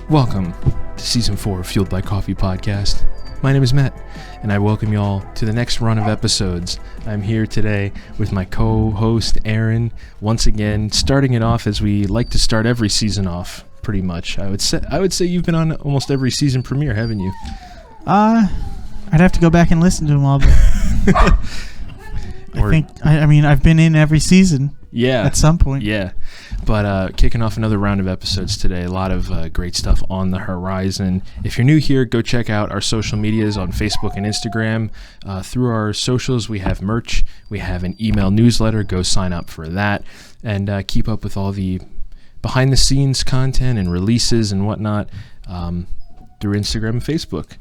Welcome to Season 4 of Fueled by Coffee podcast. My name is Matt, and I welcome you all to the next run of episodes. I'm here today with my co-host, Aaron, once again, starting it off as we like to start every season off, pretty much. I would say you've been on almost every season premiere, haven't you? I'd have to go back and listen to them all, but I've been in every season. Yeah. At some point. Yeah. But kicking off another round of episodes today. A lot of great stuff on the horizon. If you're new here, go check out our social medias on Facebook and Instagram. Through our socials, we have merch. We have an email newsletter. Go sign up for that. And keep up with all the behind-the-scenes content and releases and whatnot through Instagram and Facebook.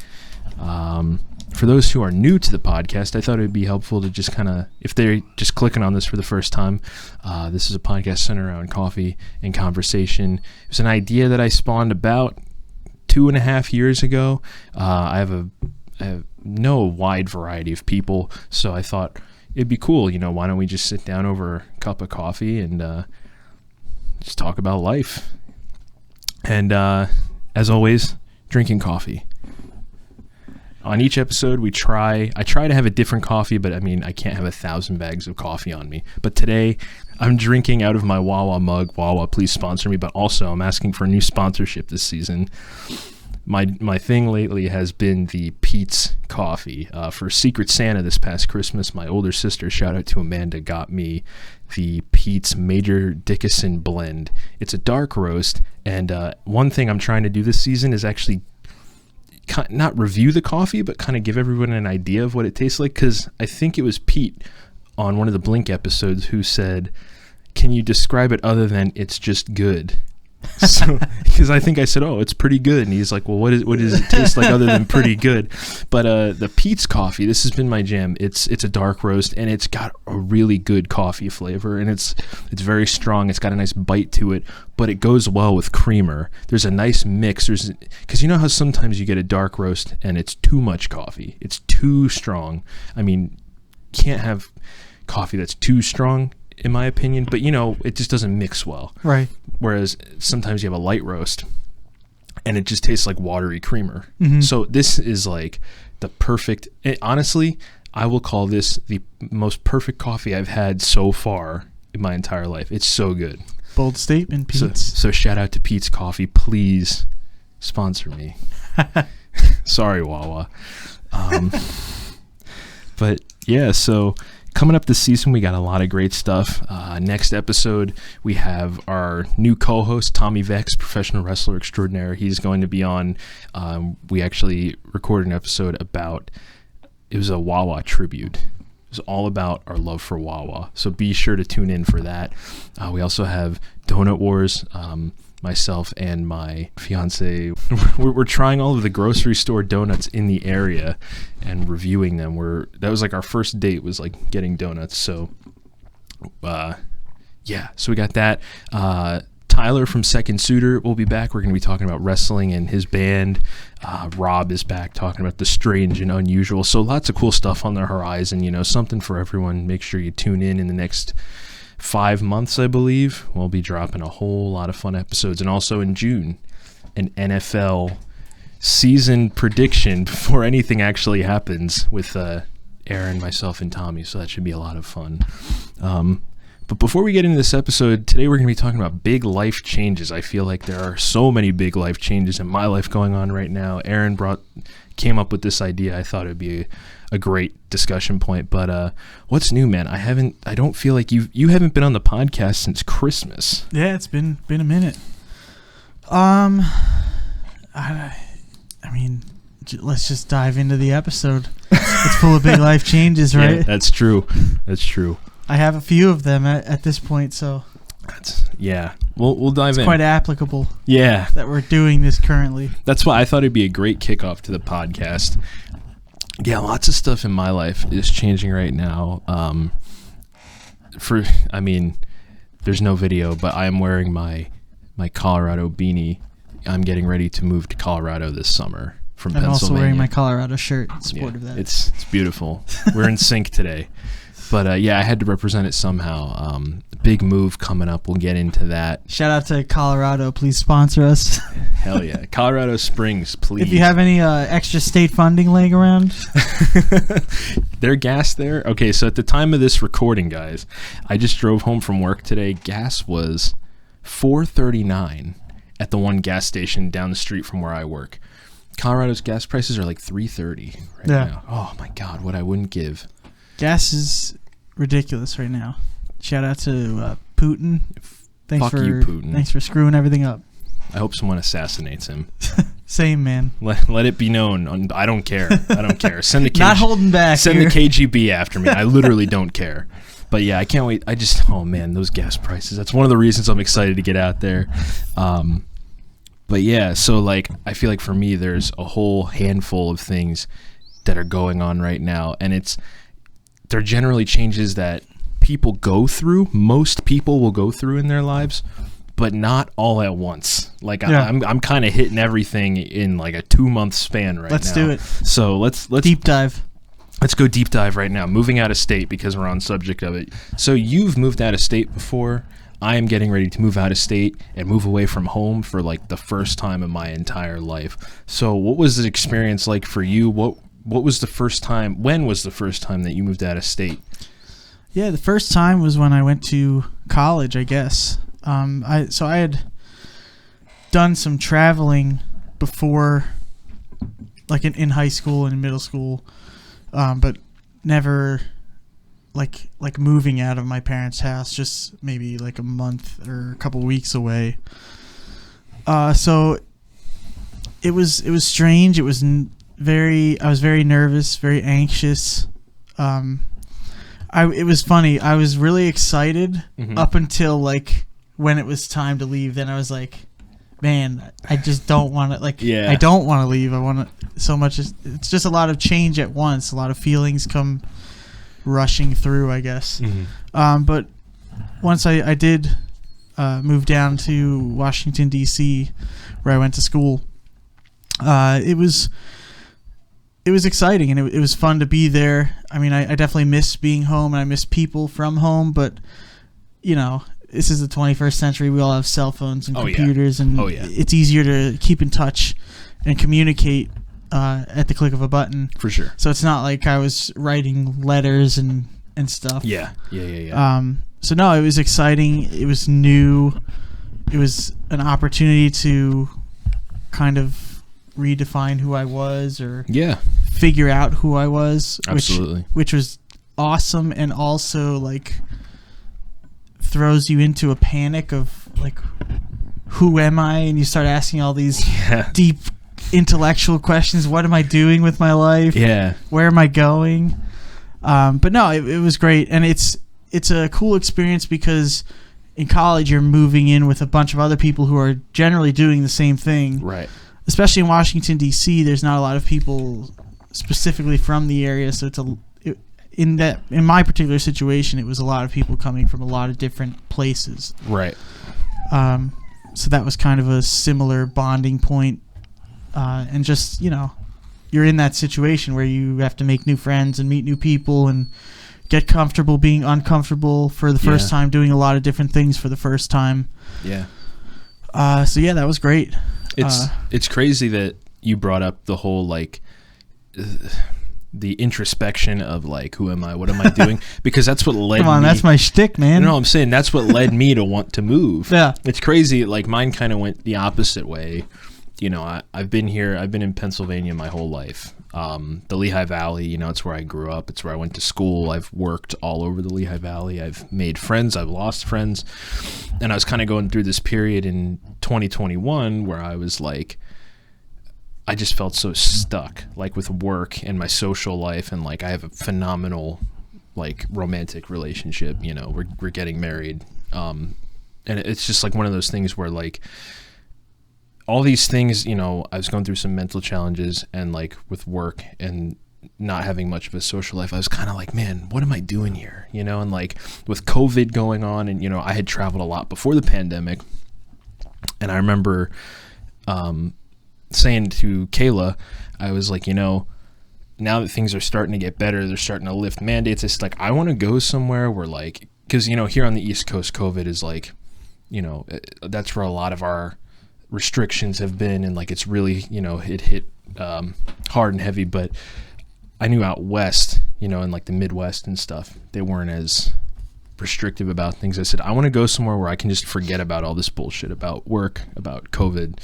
For those who are new to the podcast, I thought it would be helpful to just kind of, if they're just clicking on this for the first time, this is a podcast centered around coffee and conversation. It was an idea that I spawned about 2.5 years ago. I know a wide variety of people, so I thought it'd be cool, why don't we just sit down over a cup of coffee and just talk about life. And as always, drinking coffee. On each episode, I try to have a different coffee, but I can't have 1,000 bags of coffee on me. But today, I'm drinking out of my Wawa mug. Wawa, please sponsor me. But also, I'm asking for a new sponsorship this season. My thing lately has been the Peets coffee. For Secret Santa this past Christmas, my older sister, shout out to Amanda, got me the Peets Major Dickason blend. It's a dark roast, and one thing I'm trying to do this season is actually not review the coffee, but kind of give everyone an idea of what it tastes like, because I think it was Pete on one of the Blink episodes who said, can you describe it other than it's just good? So, because I think I said, oh, it's pretty good, and he's like, well, what does it taste like other than pretty good? But the Peets coffee, this has been my jam. It's a dark roast, and it's got a really good coffee flavor, and it's very strong. It's got a nice bite to it, but it goes well with creamer. There's a nice mix. Because you know how sometimes you get a dark roast and it's too much coffee. It's too strong. Can't have coffee that's too strong, in my opinion, but it just doesn't mix well. Right. Whereas sometimes you have a light roast and it just tastes like watery creamer. Mm-hmm. So this is like the perfect, honestly, I will call this the most perfect coffee I've had so far in my entire life. It's so good. Bold statement, Peets. So shout out to Peets Coffee. Please sponsor me. Sorry, Wawa. But yeah, so coming up this season, we got a lot of great stuff. Next episode, we have our new co-host, Tommy Vex, professional wrestler extraordinaire. He's going to be on. We actually recorded an episode about, it was a Wawa tribute. It was all about our love for Wawa. So be sure to tune in for that. We also have Donut Wars. Myself and my fiance, we're trying all of the grocery store donuts in the area and reviewing them. That was like our first date, was like getting donuts. So so we got that. Tyler from Second Suitor will be back. We're going to be talking about wrestling and his band. Rob is back talking about the strange and unusual. So lots of cool stuff on the horizon, something for everyone. Make sure you tune in the next 5 months, I believe. We'll be dropping a whole lot of fun episodes. And also in June, an NFL season prediction before anything actually happens with Aaron, myself, and Tommy. So that should be a lot of fun. But before we get into this episode, today we're going to be talking about big life changes. I feel like there are so many big life changes in my life going on right now. Aaron came up with this idea. I thought it would be a great discussion point. But what's new, man? I don't feel like you haven't been on the podcast since Christmas. Yeah, it's been a minute. Let's just dive into the episode. It's full of big life changes, right? Yeah, that's true. I have a few of them at this point, so we'll dive in. It's quite applicable. Yeah, that we're doing this currently. That's why I thought it'd be a great kickoff to the podcast. Yeah, lots of stuff in my life is changing right now. There's no video, but I am wearing my Colorado beanie. I'm getting ready to move to Colorado this summer from Pennsylvania. I'm also wearing my Colorado shirt in support of that. It's beautiful. We're in sync today. But yeah, I had to represent it somehow. Big move coming up. We'll get into that. Shout out to Colorado. Please sponsor us. Hell yeah. Colorado Springs, please. If you have any extra state funding laying around. Their gas there? Okay, so at the time of this recording, guys, I just drove home from work today. Gas was $4.39 at the one gas station down the street from where I work. Colorado's gas prices are like $3.30 right now. Oh my God, what I wouldn't give. Gas is ridiculous right now. Shout out to Putin. Fuck you, Putin. Thanks for screwing everything up. I hope someone assassinates him. Same, man. Let it be known. I don't care. I don't care. Send the Not holding back. Send the KGB after me. I literally don't care. But yeah, I can't wait. Oh man, those gas prices. That's one of the reasons I'm excited to get out there. But yeah, so like I feel like for me, there's a whole handful of things that are going on right now, and they're generally changes that people go through. Most people will go through in their lives, but not all at once. Like I'm kind of hitting everything in like a 2-month span right now. Let's do it. So let's deep dive. Let's go deep dive right now. Moving out of state, because we're on subject of it. So you've moved out of state before. I am getting ready to move out of state and move away from home for like the first time in my entire life. So what was the experience like for you? What was the first time? When was the first time that you moved out of state? Yeah, the first time was when I went to college, I guess. I had done some traveling before, like in high school and in middle school, but never like moving out of my parents' house. Just maybe like a month or a couple weeks away. So it was strange. It was I was very nervous, very anxious. It was funny. I was really excited up until like when it was time to leave. Then I was like, man, I just don't want to I don't want to leave. I want to so much. It's just a lot of change at once. A lot of feelings come rushing through, I guess. But once I did move down to Washington, D.C., where I went to school, it was exciting, and it was fun to be there. I mean, I definitely miss being home, and I miss people from home, but, you know, this is the 21st century. We all have cell phones and computers, and it's easier to keep in touch and communicate at the click of a button. For sure. So it's not like I was writing letters and stuff. Yeah. So, no, it was exciting. It was new. It was an opportunity to kind of redefine who I was, or figure out who I was. Absolutely. Which was awesome, and also like throws you into a panic of like, who am I? And you start asking all these deep intellectual questions. What am I doing with my life? Where am I going? But no, it was great, and it's a cool experience because in college you're moving in with a bunch of other people who are generally doing the same thing. Right. Especially in Washington, D.C., there's not a lot of people specifically from the area, so in my particular situation, it was a lot of people coming from a lot of different places. Right. So that was kind of a similar bonding point, and just, you know, you're in that situation where you have to make new friends and meet new people and get comfortable being uncomfortable for the first time, doing a lot of different things for the first time. Yeah. So yeah, that was great. It's crazy that you brought up the whole like the introspection of like, who am I? What am I doing? Because that's what led me. Come on, that's my shtick, man. You know what I'm saying? That's what led me to want to move. Yeah. It's crazy. Like mine kind of went the opposite way. You know, I've been here. I've been in Pennsylvania my whole life. The Lehigh Valley, you know, it's where I grew up. It's where I went to school. I've worked all over the Lehigh Valley. I've made friends. I've lost friends. And I was kind of going through this period in 2021 where I was like, I just felt so stuck, like with work and my social life. And like, I have a phenomenal, like, romantic relationship. You know, we're getting married. And it's just like one of those things where like, all these things, you know, I was going through some mental challenges, and like with work and not having much of a social life, I was kind of like, man, what am I doing here? You know, and like with COVID going on, and, you know, I had traveled a lot before the pandemic, and I remember saying to Kayla, I was like, you know, now that things are starting to get better, they're starting to lift mandates. It's like, I want to go somewhere where like, because, you know, here on the East Coast, COVID is like, you know, that's where a lot of our restrictions have been. And like, it's really, you know, it hit hard and heavy. But I knew out West, you know, in like the Midwest and stuff, they weren't as restrictive about things. I said, I want to go somewhere where I can just forget about all this bullshit about work, about COVID.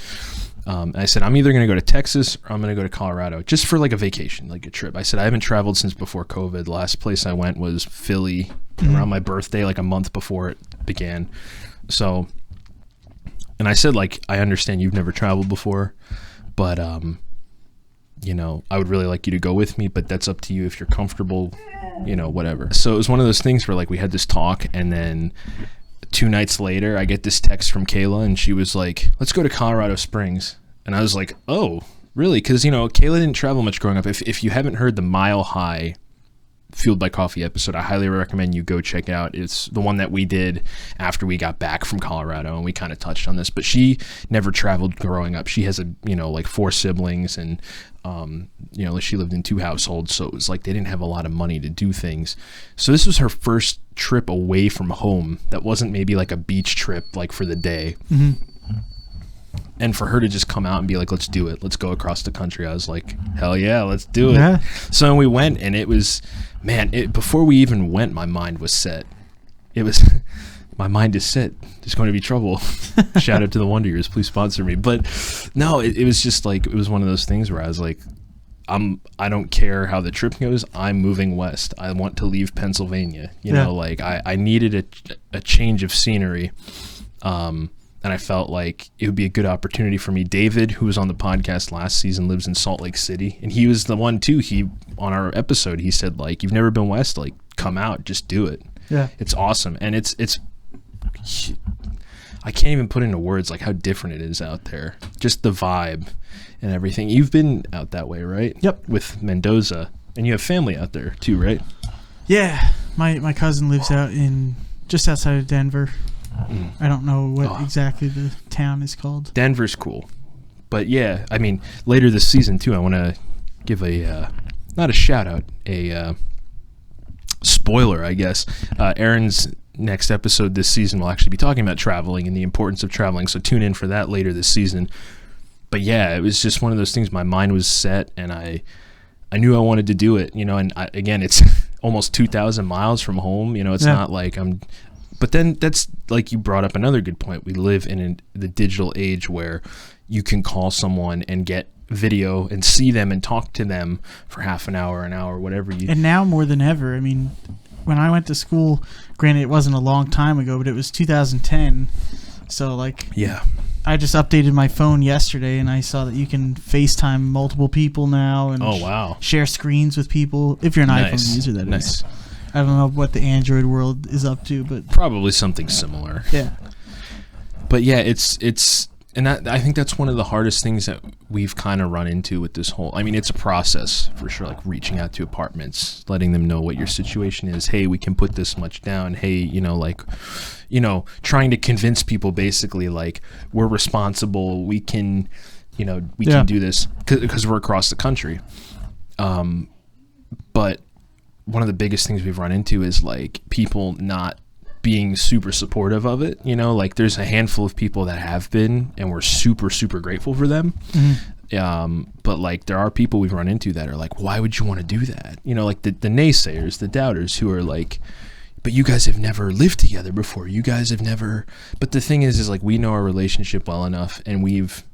And I said, I'm either going to go to Texas or I'm going to go to Colorado just for like a vacation, like a trip. I said, I haven't traveled since before COVID. The last place I went was Philly around my birthday, like a month before it began. So, and I said, like, I understand you've never traveled before, but, you know, I would really like you to go with me, but that's up to you if you're comfortable, you know, whatever. So it was one of those things where like we had this talk, and then 2 nights later, I get this text from Kayla, and she was like, let's go to Colorado Springs. And I was like, oh, really? Because, you know, Kayla didn't travel much growing up. If you haven't heard the Mile High Fueled by Coffee episode, I highly recommend you go check out. It's the one that we did after we got back from Colorado, and we kind of touched on this. But she never traveled growing up. She has like 4 siblings, and you know, she lived in 2 households, so it was like they didn't have a lot of money to do things. So this was her first trip away from home that wasn't maybe like a beach trip, like for the day. Mm-hmm. And for her to just come out and be like, let's do it, let's go across the country, I was like, hell yeah, let's do it. Yeah. So we went, and it was, man, before we even went, my mind was set. It was my mind is set, there's going to be trouble. Shout out to the Wonder Years, please sponsor me. But no, it was just like, it was one of those things where I was like, I don't care how the trip goes, I'm moving west. I want to leave Pennsylvania. You know, like I needed a change of scenery. And I felt like it would be a good opportunity for me. David, who was on the podcast last season, lives in Salt Lake City, and he was the one too. On our episode, he said, like, you've never been west, like, come out, just do it. Yeah, it's awesome. And it's I can't even put into words like how different it is out there, just the vibe and everything. You've been out that way, right? Yep. With Mendoza, and you have family out there too, right? Yeah, my cousin lives out just outside of Denver. I don't know what exactly the town is called. Denver's cool. But yeah, I mean, later this season too, I want to give not a shout out, a spoiler, I guess. Aaron's next episode this season will actually be talking about traveling and the importance of traveling, so tune in for that later this season. But yeah, it was just one of those things. My mind was set, and I knew I wanted to do it, you know, and again, it's almost 2,000 miles from home, you know, it's not like but then that's, like you brought up another good point. We live in the digital age where you can call someone and get video and see them and talk to them for half an hour, whatever you. And now more than ever, I mean, when I went to school, granted it wasn't a long time ago, but it was 2010. So like, yeah, I just updated my phone yesterday, and I saw that you can FaceTime multiple people now and share screens with people if you're an iPhone user. That is. I don't know what the Android world is up to, but probably something similar. Yeah. But yeah, it's and I think that's one of the hardest things that we've kind of run into with this whole. I mean, it's a process for sure, like reaching out to apartments, letting them know what your situation is. Hey, we can put this much down. Hey, you know, like, you know, trying to convince people basically like we're responsible. We can, you know, we can do this because we're across the country. But one of the biggest things we've run into is like people not being super supportive of it. You know, like there's a handful of people that have been, and we're super, super grateful for them. Mm-hmm. But like there are people we've run into that are like, why would you want to do that? You know, like the naysayers, the doubters who are like, but you guys have never lived together before. You guys have never. But the thing is like we know our relationship well enough, and we've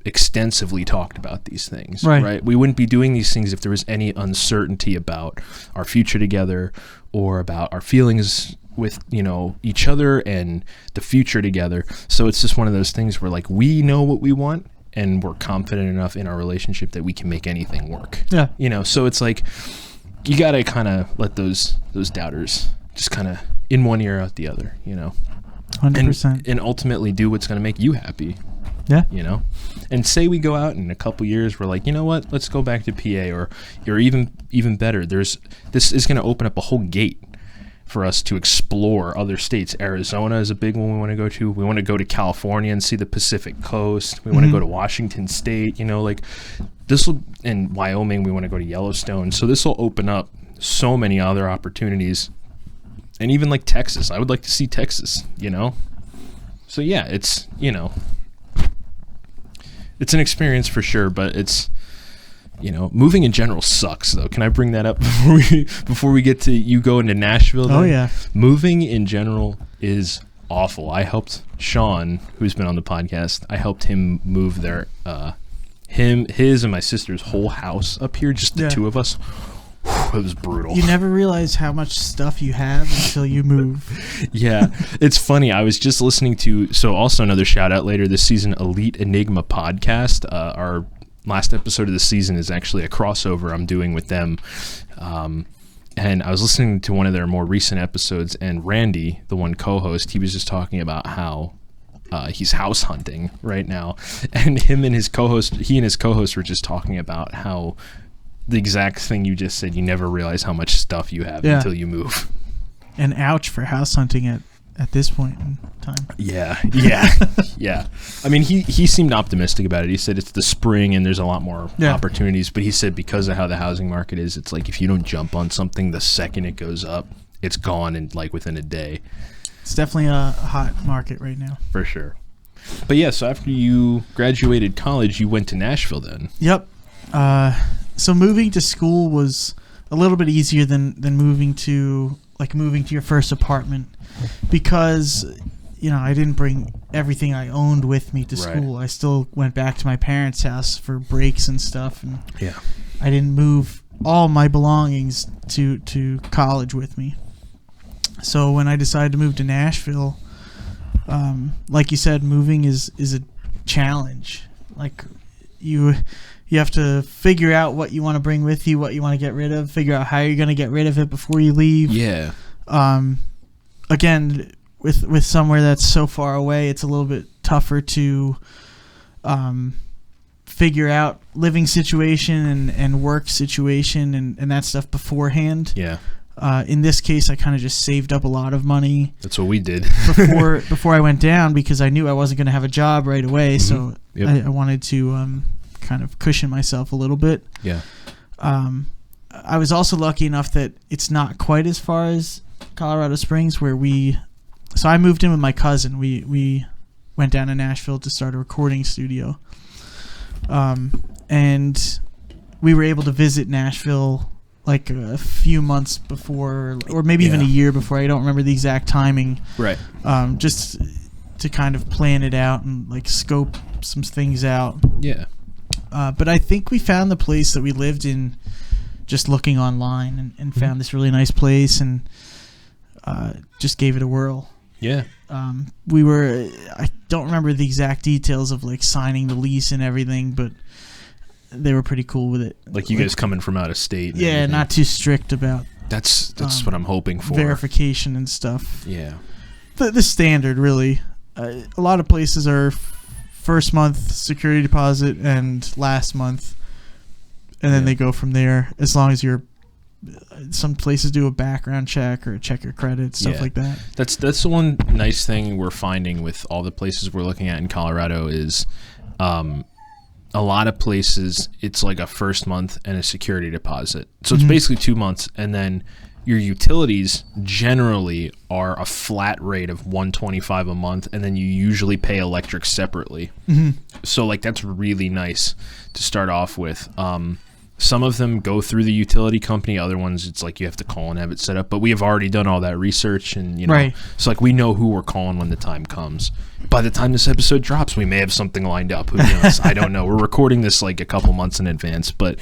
extensively talked about these things, right? We wouldn't be doing these things if there was any uncertainty about our future together or about our feelings with, you know, each other and the future together. So it's just one of those things where like we know what we want, and we're confident enough in our relationship that we can make anything work. Yeah. You know, so it's like you got to kind of let those doubters just kind of in one ear out the other, you know. 100%. And ultimately do what's going to make you happy. Yeah. You know, and say we go out in a couple years, we're like, you know what, let's go back to PA, or even better, this is going to open up a whole gate for us to explore other states. Arizona is a big one we want to go to. We want to go to California and see the Pacific Coast. We want to go to Washington State, like this will, in Wyoming, we want to go to Yellowstone. So this will open up so many other opportunities. And even like Texas. I would like to see Texas, So yeah, it's, it's an experience for sure, but it's, moving in general sucks, though. Can I bring that up before we get to you going to Nashville? Oh, yeah. Moving in general is awful. I helped Sean, who's been on the podcast, I helped him move his and my sister's whole house up here, just the two of us. It was brutal. You never realize how much stuff you have until you move. Yeah. It's funny. I was just listening to, so also another shout out later this season, Elite Enigma podcast. Our last episode of the season is actually a crossover I'm doing with them. And I was listening to one of their more recent episodes, and Randy, the one co-host, he was just talking about how he's house hunting right now. And he and his co-host were just talking about how the exact thing you just said, you never realize how much stuff you have until you move. And ouch for house hunting at this point in time. Yeah. I mean, he seemed optimistic about it. He said it's the spring and there's a lot more opportunities, but he said because of how the housing market is, it's like if you don't jump on something the second it goes up, it's gone in like within a day. It's definitely a hot market right now. For sure. But yeah, so after you graduated college, you went to Nashville then. Yep. So moving to school was a little bit easier than moving to your first apartment, because I didn't bring everything I owned with me to school. I still went back to my parents' house for breaks and stuff, and I didn't move all my belongings to college with me. So when I decided to move to Nashville, like you said, moving is a challenge. Like you have to figure out what you want to bring with you, what you want to get rid of, figure out how you're going to get rid of it before you leave. Yeah. Again, with somewhere that's so far away, it's a little bit tougher to figure out living situation and work situation and that stuff beforehand. Yeah. In this case, I kind of just saved up a lot of money. That's what we did. before I went down, because I knew I wasn't going to have a job right away. So I wanted to kind of cushion myself a little bit. Yeah. I was also lucky enough that it's not quite as far as Colorado Springs, so I moved in with my cousin. We went down to Nashville to start a recording studio. And we were able to visit Nashville like a few months before, or maybe even a year before. I don't remember the exact timing. Right. Just to kind of plan it out and like scope some things out. Yeah. But I think we found the place that we lived in just looking online and found this really nice place and just gave it a whirl. Yeah. I don't remember the exact details of like signing the lease and everything, but they were pretty cool with it. Like you guys coming from out of state. Yeah, everything. Not too strict about. That's what I'm hoping for. Verification and stuff. Yeah. The standard, really. A lot of places are first month security deposit and last month, and then they go from there. As long as some places do a background check or check your credit, stuff like that. That's the one nice thing we're finding with all the places we're looking at in Colorado is a lot of places it's like a first month and a security deposit. So it's basically 2 months, and then your utilities generally are a flat rate of $125 a month, and then you usually pay electric separately. So like that's really nice to start off with. Some of them go through the utility company. Other ones, it's like you have to call and have it set up. But we have already done all that research, and so like we know who we're calling when the time comes. By the time this episode drops, we may have something lined up. Who knows? I don't know. We're recording this like a couple months in advance, but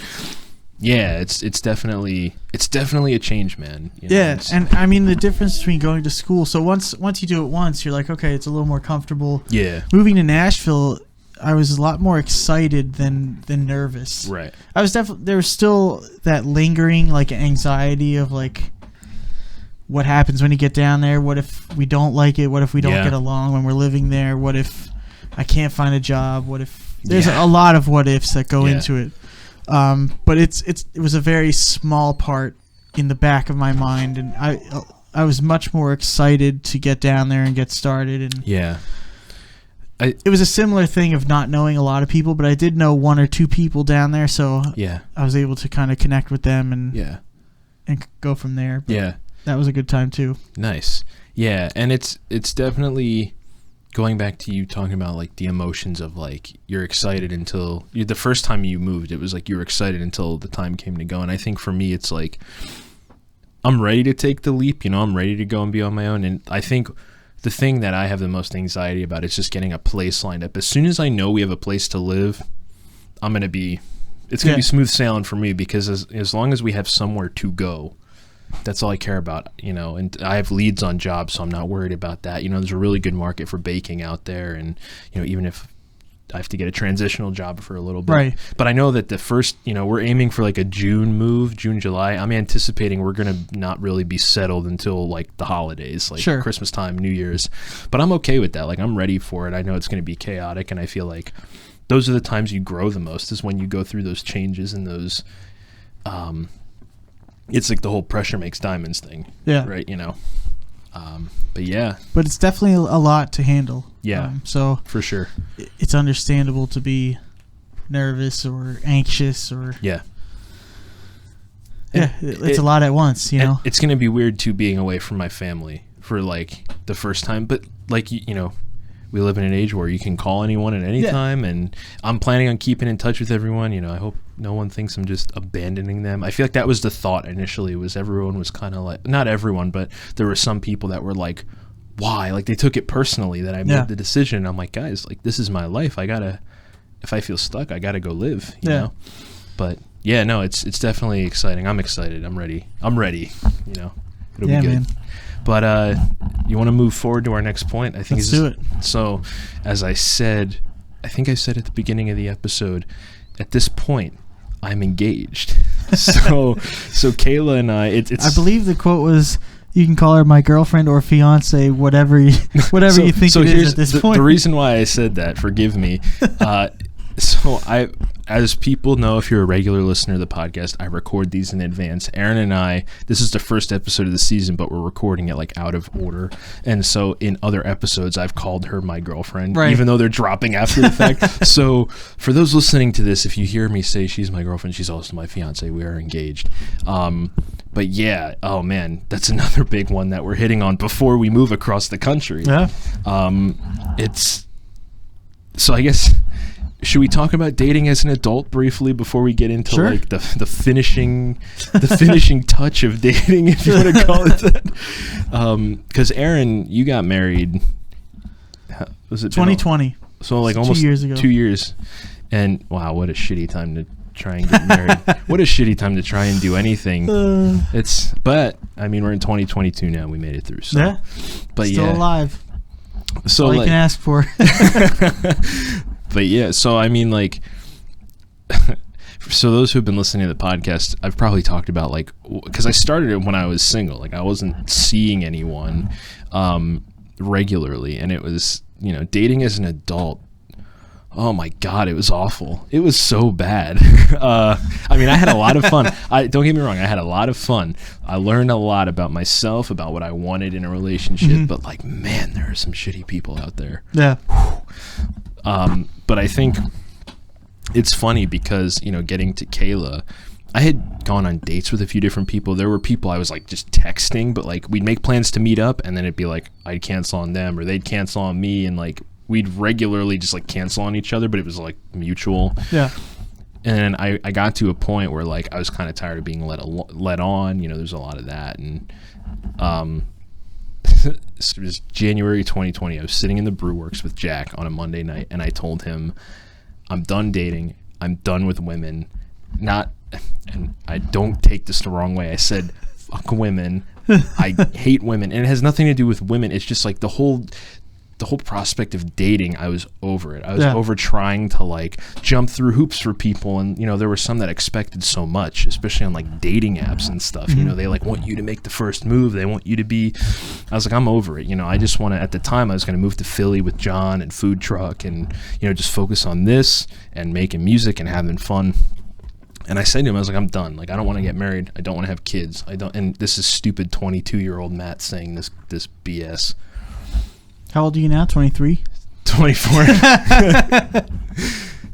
yeah, it's definitely a change, man. And I mean the difference between going to school. So once you do it once, you're like, okay, it's a little more comfortable. Yeah. Moving to Nashville, I was a lot more excited than nervous. Right. I was there was still that lingering like anxiety of like what happens when you get down there? What if we don't like it? What if we don't get along when we're living there? What if I can't find a job? What if there's a lot of what ifs that go into it. But it was a very small part in the back of my mind, and I was much more excited to get down there and get started. And yeah. It was a similar thing of not knowing a lot of people, but I did know one or two people down there, so yeah. I was able to kind of connect with them and go from there. But yeah. That was a good time too. Nice. Yeah, and it's definitely going back to you talking about like the emotions of like you're excited until the first time you moved, it was like you were excited until the time came to go. And I think for me it's like I'm ready to take the leap, I'm ready to go and be on my own. And I think the thing that I have the most anxiety about is just getting a place lined up. As soon as I know we have a place to live, it's going to be smooth sailing for me, because as long as we have somewhere to go, that's all I care about, and I have leads on jobs, so I'm not worried about that. There's a really good market for baking out there, and, even if I have to get a transitional job for a little bit. Right. But I know that the first, we're aiming for like a June move, June, July. I'm anticipating we're going to not really be settled until like the holidays, like Christmas time, New Year's. But I'm okay with that. Like I'm ready for it. I know it's going to be chaotic, and I feel like those are the times you grow the most, is when you go through those changes and those, it's like the whole pressure makes diamonds thing. Yeah. Right. But yeah. But it's definitely a lot to handle. Yeah. So for sure. It's understandable to be nervous or anxious or. Yeah. Yeah. It's a lot at once, It's going to be weird too, being away from my family for like the first time. But like, we live in an age where you can call anyone at any time, and I'm planning on keeping in touch with everyone. I hope no one thinks I'm just abandoning them. I feel like that was the thought initially, was everyone was kind of like, not everyone, but there were some people that were like, why? Like they took it personally that I made the decision. I'm like, guys, like this is my life. If I feel stuck, I gotta go live, you know? But yeah, no, it's definitely exciting. I'm excited. I'm ready. It'll be good. Man. But you want to move forward to our next point? I think Let's do it. So, as I said, I think I said at the beginning of the episode, at this point, I'm engaged. So Kayla and I, I believe the quote was, "You can call her my girlfriend or fiance, whatever you think it is at this point." The reason why I said that, forgive me. As people know, if you're a regular listener to the podcast, I record these in advance. Aaron and I, this is the first episode of the season, but we're recording it like out of order. And so in other episodes, I've called her my girlfriend, even though they're dropping after the fact. So for those listening to this, if you hear me say she's my girlfriend, she's also my fiance. We are engaged. But yeah, oh man, that's another big one that we're hitting on before we move across the country. Yeah. So I guess, should we talk about dating as an adult briefly before we get into like the finishing touch of dating, if you want to call it that? Because Aaron, you got married. Was it 2020? So like almost 2 years ago. 2 years, and wow, what a shitty time to try and get married. What a shitty time to try and do anything. But I mean, we're in 2022 now. We made it through. So. Yeah, but still alive. So all you can ask for. But yeah, so I mean, like, so those who've been listening to the podcast, I've probably talked about, like, because I started it when I was single. Like, I wasn't seeing anyone regularly, and it was, dating as an adult. Oh my God, it was awful. It was so bad. I mean, I had a lot of fun. Don't get me wrong, I had a lot of fun. I learned a lot about myself, about what I wanted in a relationship, but like, man, there are some shitty people out there. Yeah. But I think it's funny because, getting to Kayla, I had gone on dates with a few different people. There were people I was like just texting, but like we'd make plans to meet up, and then it'd be like I'd cancel on them or they'd cancel on me, and like we'd regularly just like cancel on each other, but it was like mutual. Yeah. And I got to a point where like I was kind of tired of being led on. There's a lot of that, and it was January 2020. I was sitting in the Brewworks with Jack on a Monday night, and I told him, I'm done dating. I'm done with women. And I don't take this the wrong way. I said, fuck women. I hate women. And it has nothing to do with women. It's just like the whole prospect of dating, I was over it. I was over trying to like jump through hoops for people, and there were some that expected so much, especially on like dating apps and stuff. They like want you to make the first move. They want you to be. I was like, I'm over it. I just want to. At the time, I was going to move to Philly with John and food truck, and just focus on this and making music and having fun. And I said to him, I was like, I'm done. Like, I don't want to get married. I don't want to have kids. And this is stupid 22-year-old Matt saying this BS. How old are you now? 23? 24.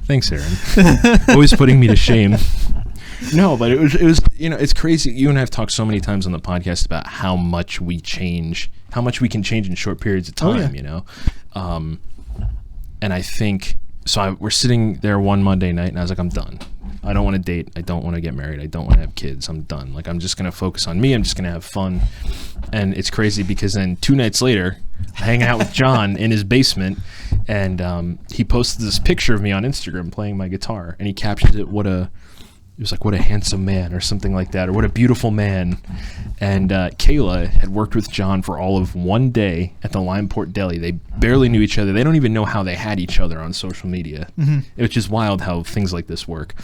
Thanks, Aaron. Always putting me to shame. No, but it was it's crazy. You and I have talked so many times on the podcast about how much we change, how much we can change in short periods of time, and I think, we're sitting there one Monday night, and I was like, I'm done. I don't want to date. I don't want to get married. I don't want to have kids. I'm done. Like, I'm just going to focus on me. I'm just going to have fun. And it's crazy because then 2 nights later, hanging out with John in his basement, and he posted this picture of me on Instagram playing my guitar, and he captioned it, what a handsome man, or something like that, or what a beautiful man. And Kayla had worked with John for all of one day at the Limeport Deli. They barely knew each other. They don't even know how they had each other on social media. Mm-hmm. It's just wild how things like this work.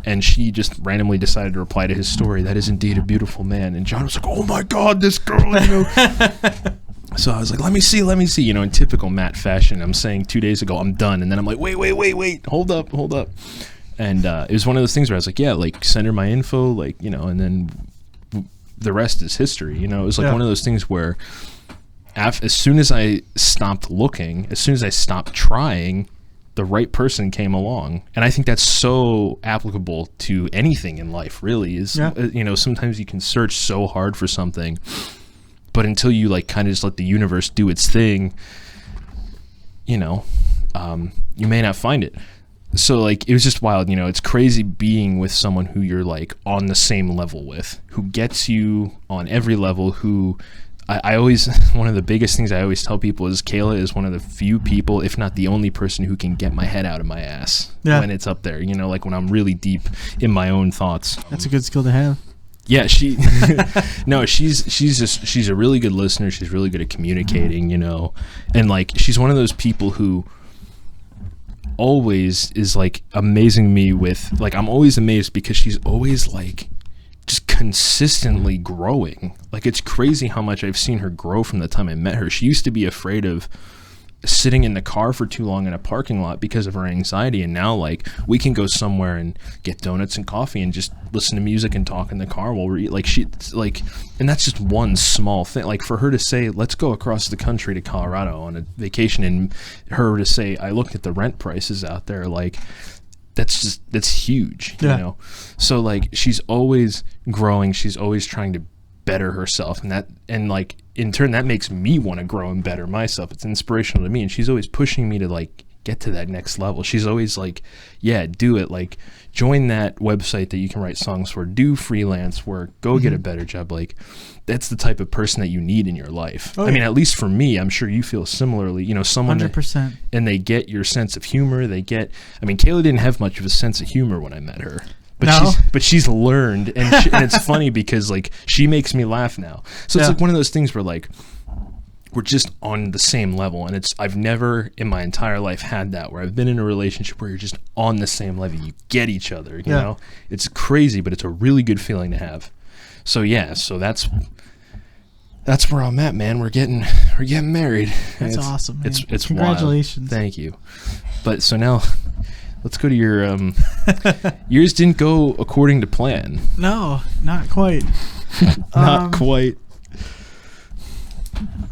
And she just randomly decided to reply to his story, "That is indeed a beautiful man." And John was like, "Oh my God, this girl, So I was like, let me see, in typical Matt fashion. I'm saying 2 days ago, I'm done. And then I'm like, wait, hold up. And it was one of those things where I was like, yeah, like, send her my info, like, and then the rest is history. It was like one of those things where as soon as I stopped looking, as soon as I stopped trying, the right person came along. And I think that's so applicable to anything in life, really, is, sometimes you can search so hard for something, but until you, like, kind of just let the universe do its thing, you may not find it. So, like, it was just wild. It's crazy being with someone who you're, like, on the same level with, who gets you on every level, who I always, one of the biggest things I always tell people is Kayla is one of the few people, if not the only person, who can get my head out of my ass when it's up there, like when I'm really deep in my own thoughts. That's a good skill to have. Yeah, she's a really good listener. She's really good at communicating, and, like, she's one of those people who always is, like, amazing me with, like, I'm always amazed because she's always, like, just consistently growing. Like, it's crazy how much I've seen her grow from the time I met her. She used to be afraid of sitting in the car for too long in a parking lot because of her anxiety, and now, like, we can go somewhere and get donuts and coffee and just listen to music and talk in the car while we're and that's just one small thing. Like, for her to say, let's go across the country to Colorado on a vacation, and her to say, I looked at the rent prices out there, like, that's huge. So, like, she's always growing, she's always trying to better herself, and like, in turn, that makes me want to grow and better myself. It's inspirational to me, and she's always pushing me to, like, get to that next level. She's always like, yeah, do it. Like, join that website that you can write songs for, do freelance work, go get a better job. Like, that's the type of person that you need in your life. I mean, at least for me, I'm sure you feel similarly, someone 100%. And they get your sense of humor. Kayla didn't have much of a sense of humor when I met her. But she's learned, and it's funny because, like, she makes me laugh now. So it's like one of those things where, like, we're just on the same level, and I've never in my entire life had that, where I've been in a relationship where you're just on the same level. You get each other, you know? It's crazy, but it's a really good feeling to have. So that's where I'm at, man. We're getting married. That's awesome, man. It's congratulations. Wild. Thank you. But so now, let's go to your yours didn't go according to plan. No, not quite. Not quite.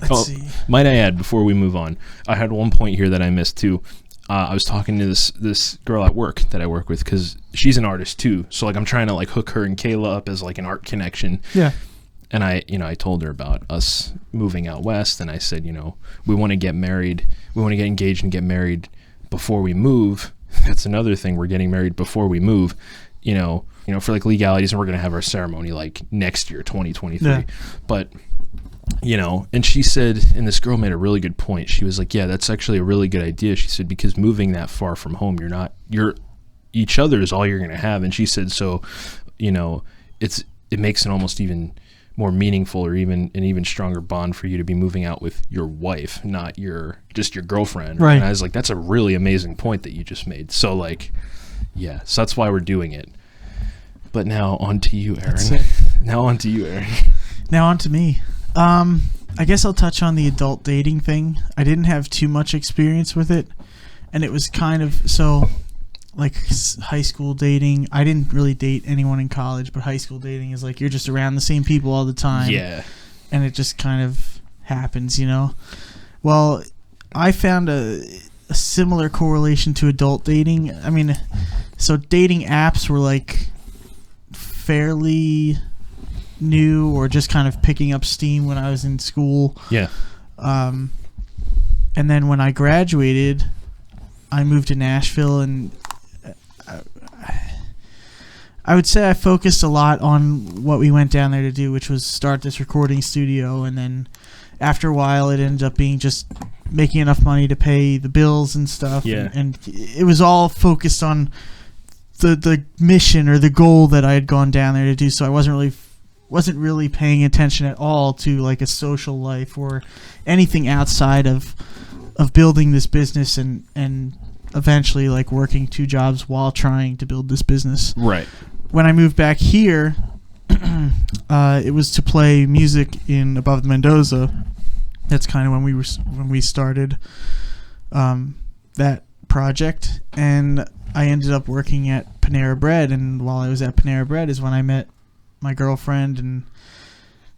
Let's see. Might I add, before we move on, I had one point here that I missed too. I was talking to this girl at work that I work with, because she's an artist too. So, like, I'm trying to, like, hook her and Kayla up as, like, an art connection. Yeah. And I told her about us moving out west, and I said, we want to get married. We want to get engaged and get married before we move. That's another thing. We're getting married before we move, for, like, legalities, and we're going to have our ceremony, like, next year, 2023. Yeah. But, and she said, and this girl made a really good point. She was like, yeah, that's actually a really good idea. She said, because moving that far from home, you're each other is all you're going to have. And she said, so, it makes it almost even more meaningful, or even an even stronger bond for you to be moving out with your wife, not just your girlfriend. Right. And I was like, that's a really amazing point that you just made. So, like, yeah, so that's why we're doing it. But now on to you, Aaron. Now on to me. I guess I'll touch on the adult dating thing. I didn't have too much experience with it, and it was kind of, so like high school dating. I didn't really date anyone in college, but high school dating is like you're just around the same people all the time. Yeah. And it just kind of happens, you know? Well, I found a similar correlation to adult dating. I mean, so dating apps were like fairly new or just kind of picking up steam when I was in school. Yeah. And then when I graduated, I moved to Nashville, and I would say I focused a lot on what we went down there to do, which was start this recording studio. And then after a while, it ended up being just making enough money to pay the bills and stuff. Yeah. And it was all focused on the mission or the goal that I had gone down there to do. So I wasn't really paying attention at all to like a social life or anything outside of building this business and eventually like working 2 jobs while trying to build this business. Right. When I moved back here, it was to play music in Above the Mendoza. That's kind of when we started that project, and I ended up working at Panera Bread. And while I was at Panera Bread is when I met my girlfriend. And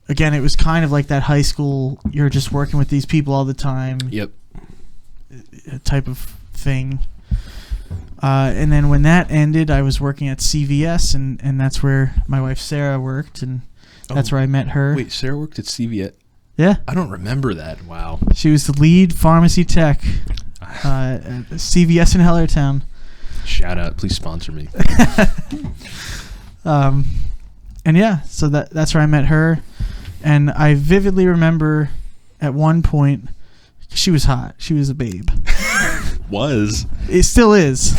again, it was kind of like that high school, you're just working with these people all the time. Yep. Type of thing. And then when that ended, I was working at CVS, and that's where my wife Sarah worked, and that's where I met her. Wait, Sarah worked at CVS? Yeah. I don't remember that. Wow. She was the lead pharmacy tech at CVS in Hellertown. Shout out. Please sponsor me. And yeah, so that's where I met her. And I vividly remember at one point, she was hot. She was a babe. Was. It still is.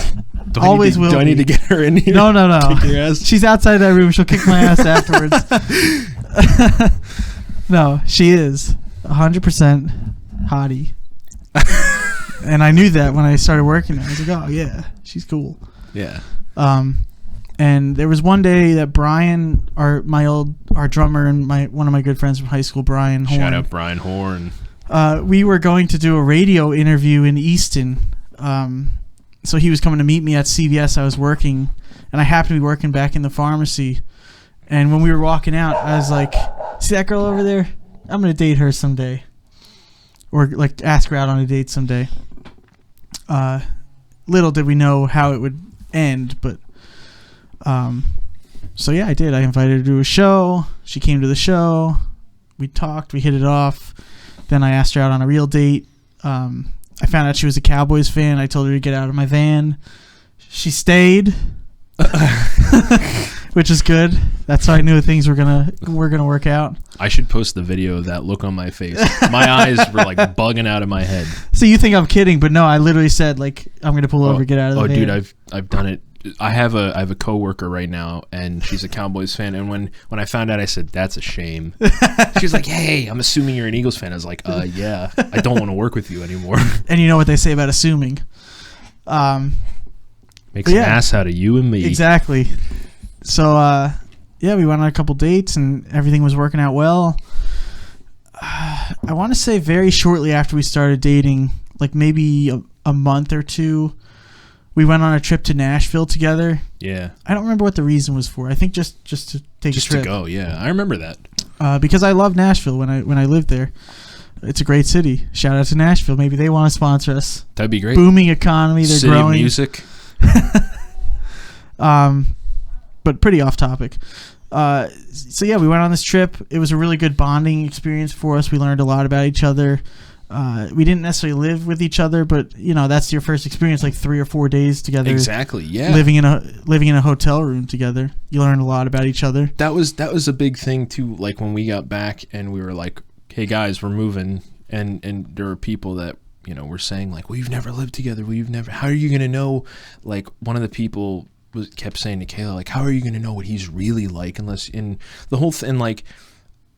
Always will be. Do I need to get her in here? No. Kick your ass? She's outside that room. She'll kick my ass afterwards. No, she is 100% hottie. And I knew that when I started working there. I was like, oh, yeah, she's cool. Yeah. And there was one day that Brian, our drummer and one of my good friends from high school, Brian Horn. Shout out Brian Horn. We were going to do a radio interview in Easton. So he was coming to meet me at CVS. I was working, and I happened to be working back in the pharmacy. And when we were walking out, I was like, see that girl over there? I'm going to date her someday. Or like ask her out on a date someday. Little did we know how it would end, but so yeah, I did. I invited her to a show. She came to the show. We talked. We hit it off. Then I asked her out on a real date. I found out she was a Cowboys fan. I told her to get out of my van. She stayed, which is good. That's how I knew things were gonna work out. I should post the video of that look on my face. My eyes were like bugging out of my head. So you think I'm kidding, but no, I literally said like I'm gonna pull over, get out of the van. Oh, dude, I've done it. I have a coworker right now, and she's a Cowboys fan. And when I found out, I said, "That's a shame." She's like, "Hey, I'm assuming you're an Eagles fan." I was like, "Yeah, I don't want to work with you anymore." And you know what they say about assuming? Makes an ass out of you and me. Exactly. So yeah, we went on a couple dates, and everything was working out well. I want to say very shortly after we started dating, like maybe a month or two. We went on a trip to Nashville together. Yeah. I don't remember what the reason was for. I think just to take a trip. Just to go, yeah. I remember that. Because I love Nashville when I lived there. It's a great city. Shout out to Nashville. Maybe they want to sponsor us. That'd be great. Booming economy. They're City growing. Of music. But pretty off topic. So yeah, we went on this trip. It was a really good bonding experience for us. We learned a lot about each other. We didn't necessarily live with each other, but you know that's your first experience, like 3 or 4 days together. Exactly. Yeah. Living in a hotel room together, you learn a lot about each other. That was a big thing too. Like when we got back and we were like, "Hey guys, we're moving," and there were people that were saying like, "We've never lived together. How are you gonna know?" Like one of the people kept saying to Kayla, like, "How are you gonna know what he's really like unless in the whole thing?" Like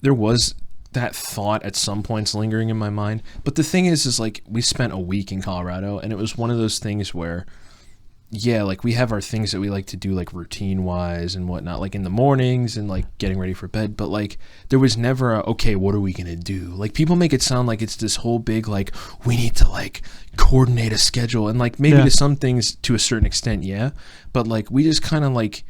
there was that thought at some points lingering in my mind. But the thing is like we spent a week in Colorado, and it was one of those things where yeah, like we have our things that we like to do, like routine wise and whatnot, like in the mornings and like getting ready for bed. But like there was never okay, what are we gonna do? Like people make it sound like it's this whole big like we need to like coordinate a schedule, and like maybe to some things to a certain extent, yeah. But like we just kind of like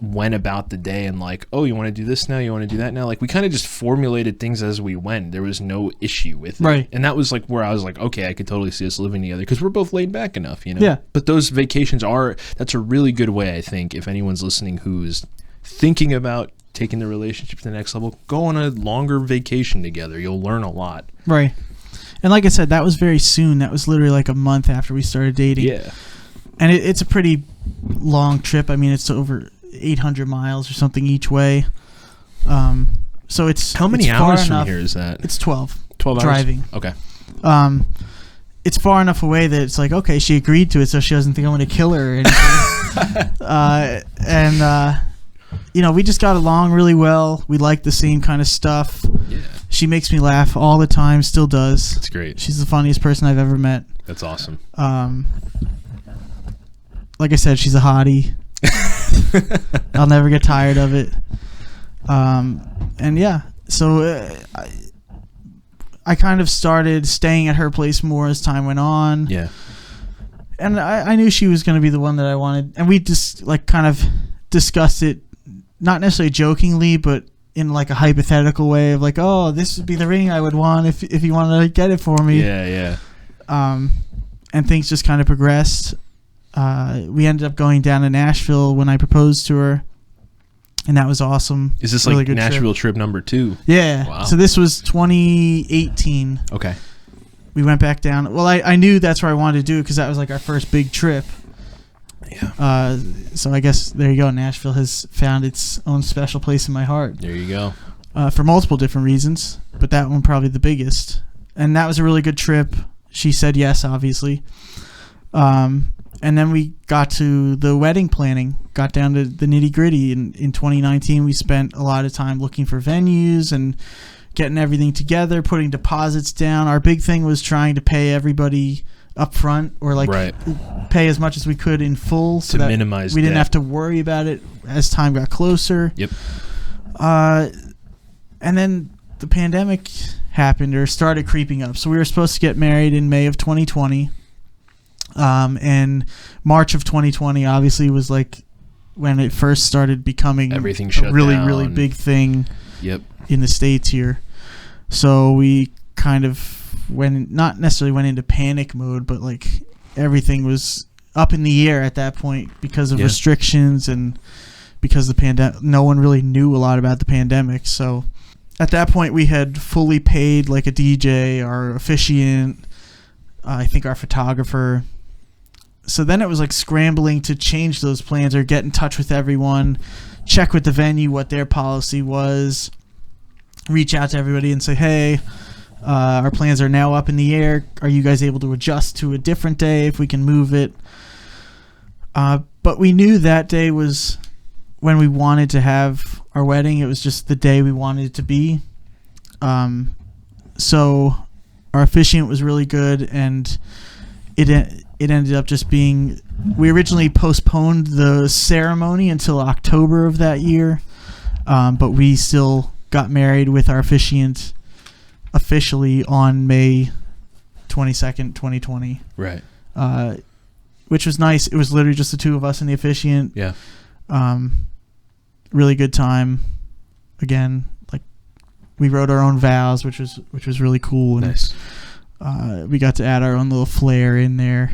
went about the day and like, oh, you want to do this now, you want to do that now, like we kind of just formulated things as we went. There was no issue with it, right? And that was like where I was like, okay, I could totally see us living together because we're both laid back enough, you know. Yeah. But those vacations that's a really good way, I think, if anyone's listening who's thinking about taking the relationship to the next level, go on a longer vacation together. You'll learn a lot, right? And like I said, that was very soon. That was literally like a month after we started dating. Yeah. And it's a pretty long trip. I mean, it's over 800 miles or something each way. So it's how many it's hours from here is that? It's 12 hours driving. Okay. It's far enough away that it's like, okay, she agreed to it, so she doesn't think I'm going to kill her or anything. You know, we just got along really well. We like the same kind of stuff. Yeah. She makes me laugh all the time, still does. That's great. She's the funniest person I've ever met. That's awesome. Like I said, she's a hottie. I'll never get tired of it. And yeah, so I kind of started staying at her place more as time went on. Yeah. And I knew she was going to be the one that I wanted. And we just like kind of discussed it, not necessarily jokingly, but in like a hypothetical way of like, oh, this would be the ring I would want if you wanted to get it for me. Yeah, yeah. And things just kind of progressed. We ended up going down to Nashville when I proposed to her, and that was awesome. Is this really like Nashville trip number 2? Yeah. Wow. So this was 2018. Okay. We went back down. Well, I knew that's where I wanted to do it because that was like our first big trip. Yeah. So I guess there you go. Nashville has found its own special place in my heart. There you go. For multiple different reasons, but that one probably the biggest. And that was a really good trip. She said yes, obviously. And then we got to the wedding planning, got down to the nitty gritty. In 2019, we spent a lot of time looking for venues and getting everything together, putting deposits down. Our big thing was trying to pay everybody up front or like pay as much as we could in full so to that minimize we didn't debt. have to worry about it as time got closer. Yep. And then the pandemic happened or started creeping up. So we were supposed to get married in May of 2020. And March of 2020 obviously was like when it first started becoming everything shut a really, down. really big thing Yep. in the States here. So we kind of not necessarily went into panic mode, but like everything was up in the air at that point because of restrictions and because the pandemic. No one really knew a lot about the pandemic. So at that point we had fully paid like a DJ, our officiant, I think our photographer. So then it was like scrambling to change those plans or get in touch with everyone, check with the venue what their policy was, reach out to everybody and say, hey, our plans are now up in the air. Are you guys able to adjust to a different day if we can move it? But we knew that day was when we wanted to have our wedding. It was just the day we wanted it to be. So our officiant was really good, and it ended up just being, we originally postponed the ceremony until October of that year, but we still got married with our officiant officially on May 22nd, 2020. Right. Which was nice. It was literally just the two of us and the officiant. Yeah. Really good time. Again, like we wrote our own vows, which was really cool. And, nice. We got to add our own little flair in there.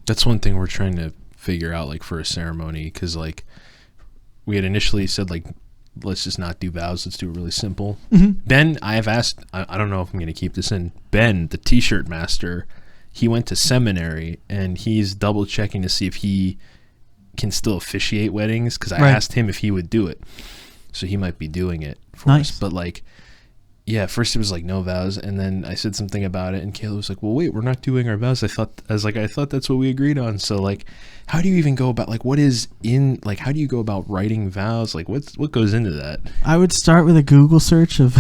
That's one thing we're trying to figure out, like for a ceremony, because like we had initially said like, let's just not do vows, let's do it really simple. Mm-hmm. Ben, I have asked, I don't know if I'm going to keep this in, Ben, the t-shirt master, he went to seminary and he's double checking to see if he can still officiate weddings, because I asked him if he would do it, so he might be doing it for us. But like, Yeah, first it was like no vows, and then I said something about it, and Kayla was like, "Well, wait, we're not doing our vows." I thought that's what we agreed on. So like, how do you even go about how do you go about writing vows? Like, what goes into that? I would start with a Google search of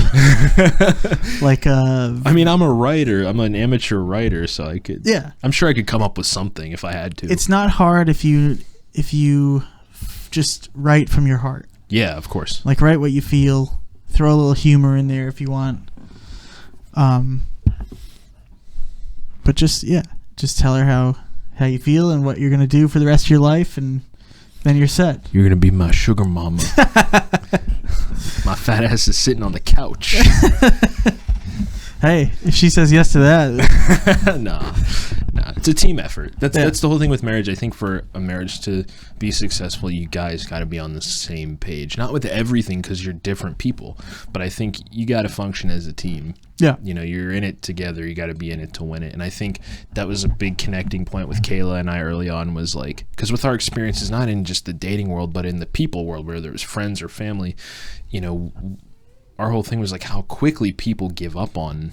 I mean, I'm a writer. I'm an amateur writer, so I could. Yeah. I'm sure I could come up with something if I had to. It's not hard if you just write from your heart. Yeah, of course. Like, write what you feel. Throw a little humor in there if you want. But just tell her how you feel and what you're going to do for the rest of your life, and then you're set. You're going to be my sugar mama. My fat ass is sitting on the couch. Hey, if she says yes to that. Nah, it's a team effort. That's the whole thing with marriage. I think for a marriage to be successful, you guys got to be on the same page. Not with everything, because you're different people, but I think you got to function as a team. Yeah. You know, you're in it together. You got to be in it to win it. And I think that was a big connecting point with Kayla and I early on, was like, because with our experiences, not in just the dating world, but in the people world, where there was friends or family, you know, our whole thing was like how quickly people give up on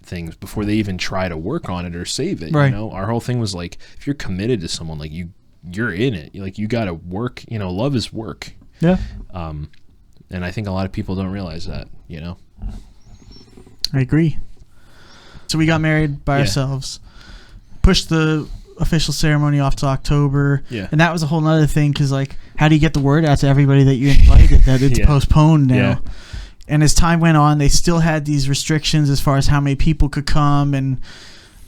things before they even try to work on it or save it. Right. You know, our whole thing was like, if you're committed to someone, like you're in it. Like, you got to work. You know, love is work. Yeah. And I think a lot of people don't realize that. You know. I agree. So we got married by ourselves. Pushed the official ceremony off to October. Yeah. And that was a whole nother thing, because like, how do you get the word out to everybody that you invited that it's postponed now? Yeah. And as time went on, they still had these restrictions as far as how many people could come, and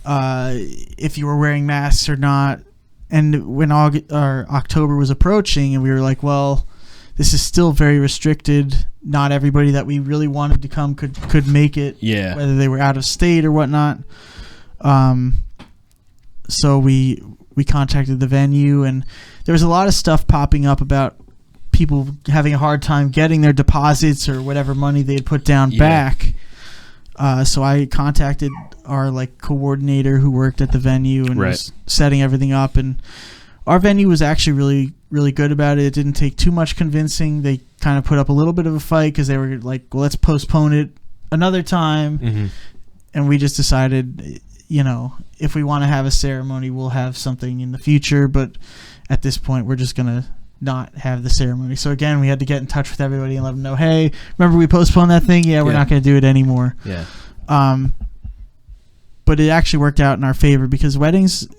if you were wearing masks or not. And when October was approaching, and we were like, well, this is still very restricted. Not everybody that we really wanted to come could make it, whether they were out of state or whatnot. So we contacted the venue, and there was a lot of stuff popping up about people having a hard time getting their deposits or whatever money they had put down back. So I contacted our coordinator who worked at the venue and was setting everything up, and our venue was actually really, really good about it. It didn't take too much convincing. They kind of put up a little bit of a fight because they were like, well, let's postpone it another time. Mm-hmm. And we just decided, you know, if we want to have a ceremony, we'll have something in the future, but at this point we're just going to not have the ceremony. So again, we had to get in touch with everybody and let them know, hey, remember we postponed that thing? Yeah, we're not going to do it anymore. Yeah. But it actually worked out in our favor, because weddings,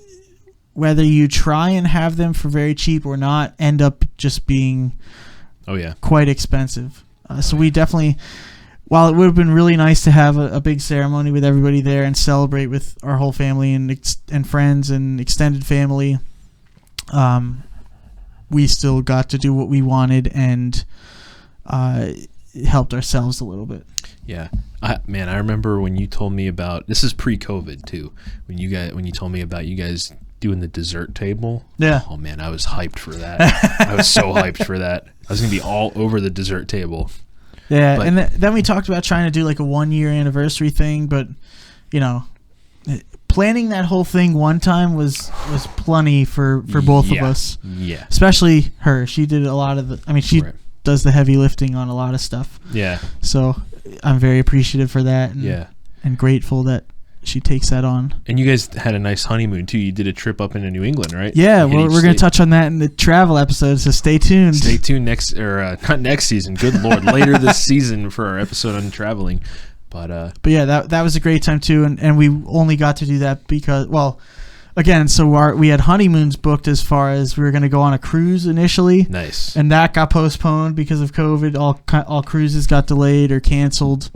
whether you try and have them for very cheap or not, end up just being quite expensive. So we definitely, while it would have been really nice to have a big ceremony with everybody there and celebrate with our whole family and friends and extended family, we still got to do what we wanted and helped ourselves a little bit. Yeah. I remember when you told me about, this is pre-COVID too, when you told me about you guys doing the dessert table. Yeah. Oh man, I was hyped for that. I was so hyped for that. I was going to be all over the dessert table. Yeah. And then we talked about trying to do like a 1-year anniversary thing, but you know, planning that whole thing one time was plenty for both of us. Yeah. Especially her. She did a lot of she does the heavy lifting on a lot of stuff. Yeah. So I'm very appreciative for that, and grateful that she takes that on. And you guys had a nice honeymoon too. You did a trip up into New England, right? Yeah, well, we're going to touch on that in the travel episode, so stay tuned. Stay tuned not next season. Good Lord, later this season for our episode on traveling. But yeah, that was a great time too, and we only got to do that because, well, again, so we had honeymoons booked as far as we were going to go on a cruise initially. Nice. And that got postponed because of COVID. All cruises got delayed or canceled.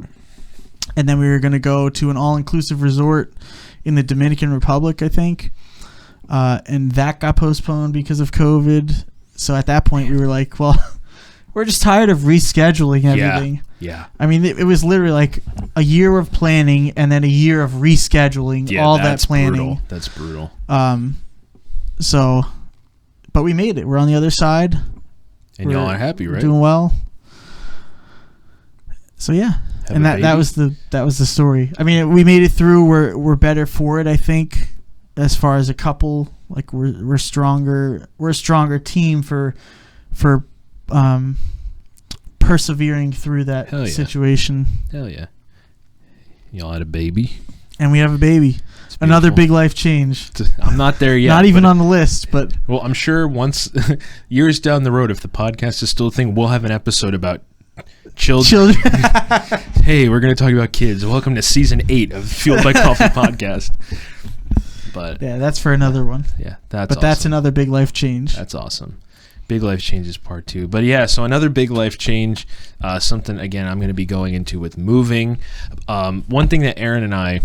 And then we were going to go to an all-inclusive resort in the Dominican Republic, I think. And that got postponed because of COVID. So at that point, we were like, well, we're just tired of rescheduling everything. Yeah. I mean, it was literally like a year of planning and then a year of rescheduling all that planning. That's brutal. So, but we made it. We're on the other side. And y'all are happy, right? Doing well. So yeah. And that was the story. I mean, we made it through. We're better for it, I think, as far as a couple. Like we're stronger. We're a stronger team for persevering through that situation. Hell yeah. Y'all had a baby. And we have a baby. Another big life change. I'm not there yet. Not even on the list, but... Well, I'm sure once, years down the road, if the podcast is still a thing, we'll have an episode about children. Hey, we're going to talk about kids. Welcome to season 8 of Fueled by Coffee podcast. But yeah, that's for another one. Yeah, that's another big life change. That's awesome. Big life change is part 2. But yeah, so another big life change, something, again, I'm going to be going into with moving. One thing that Aaron and I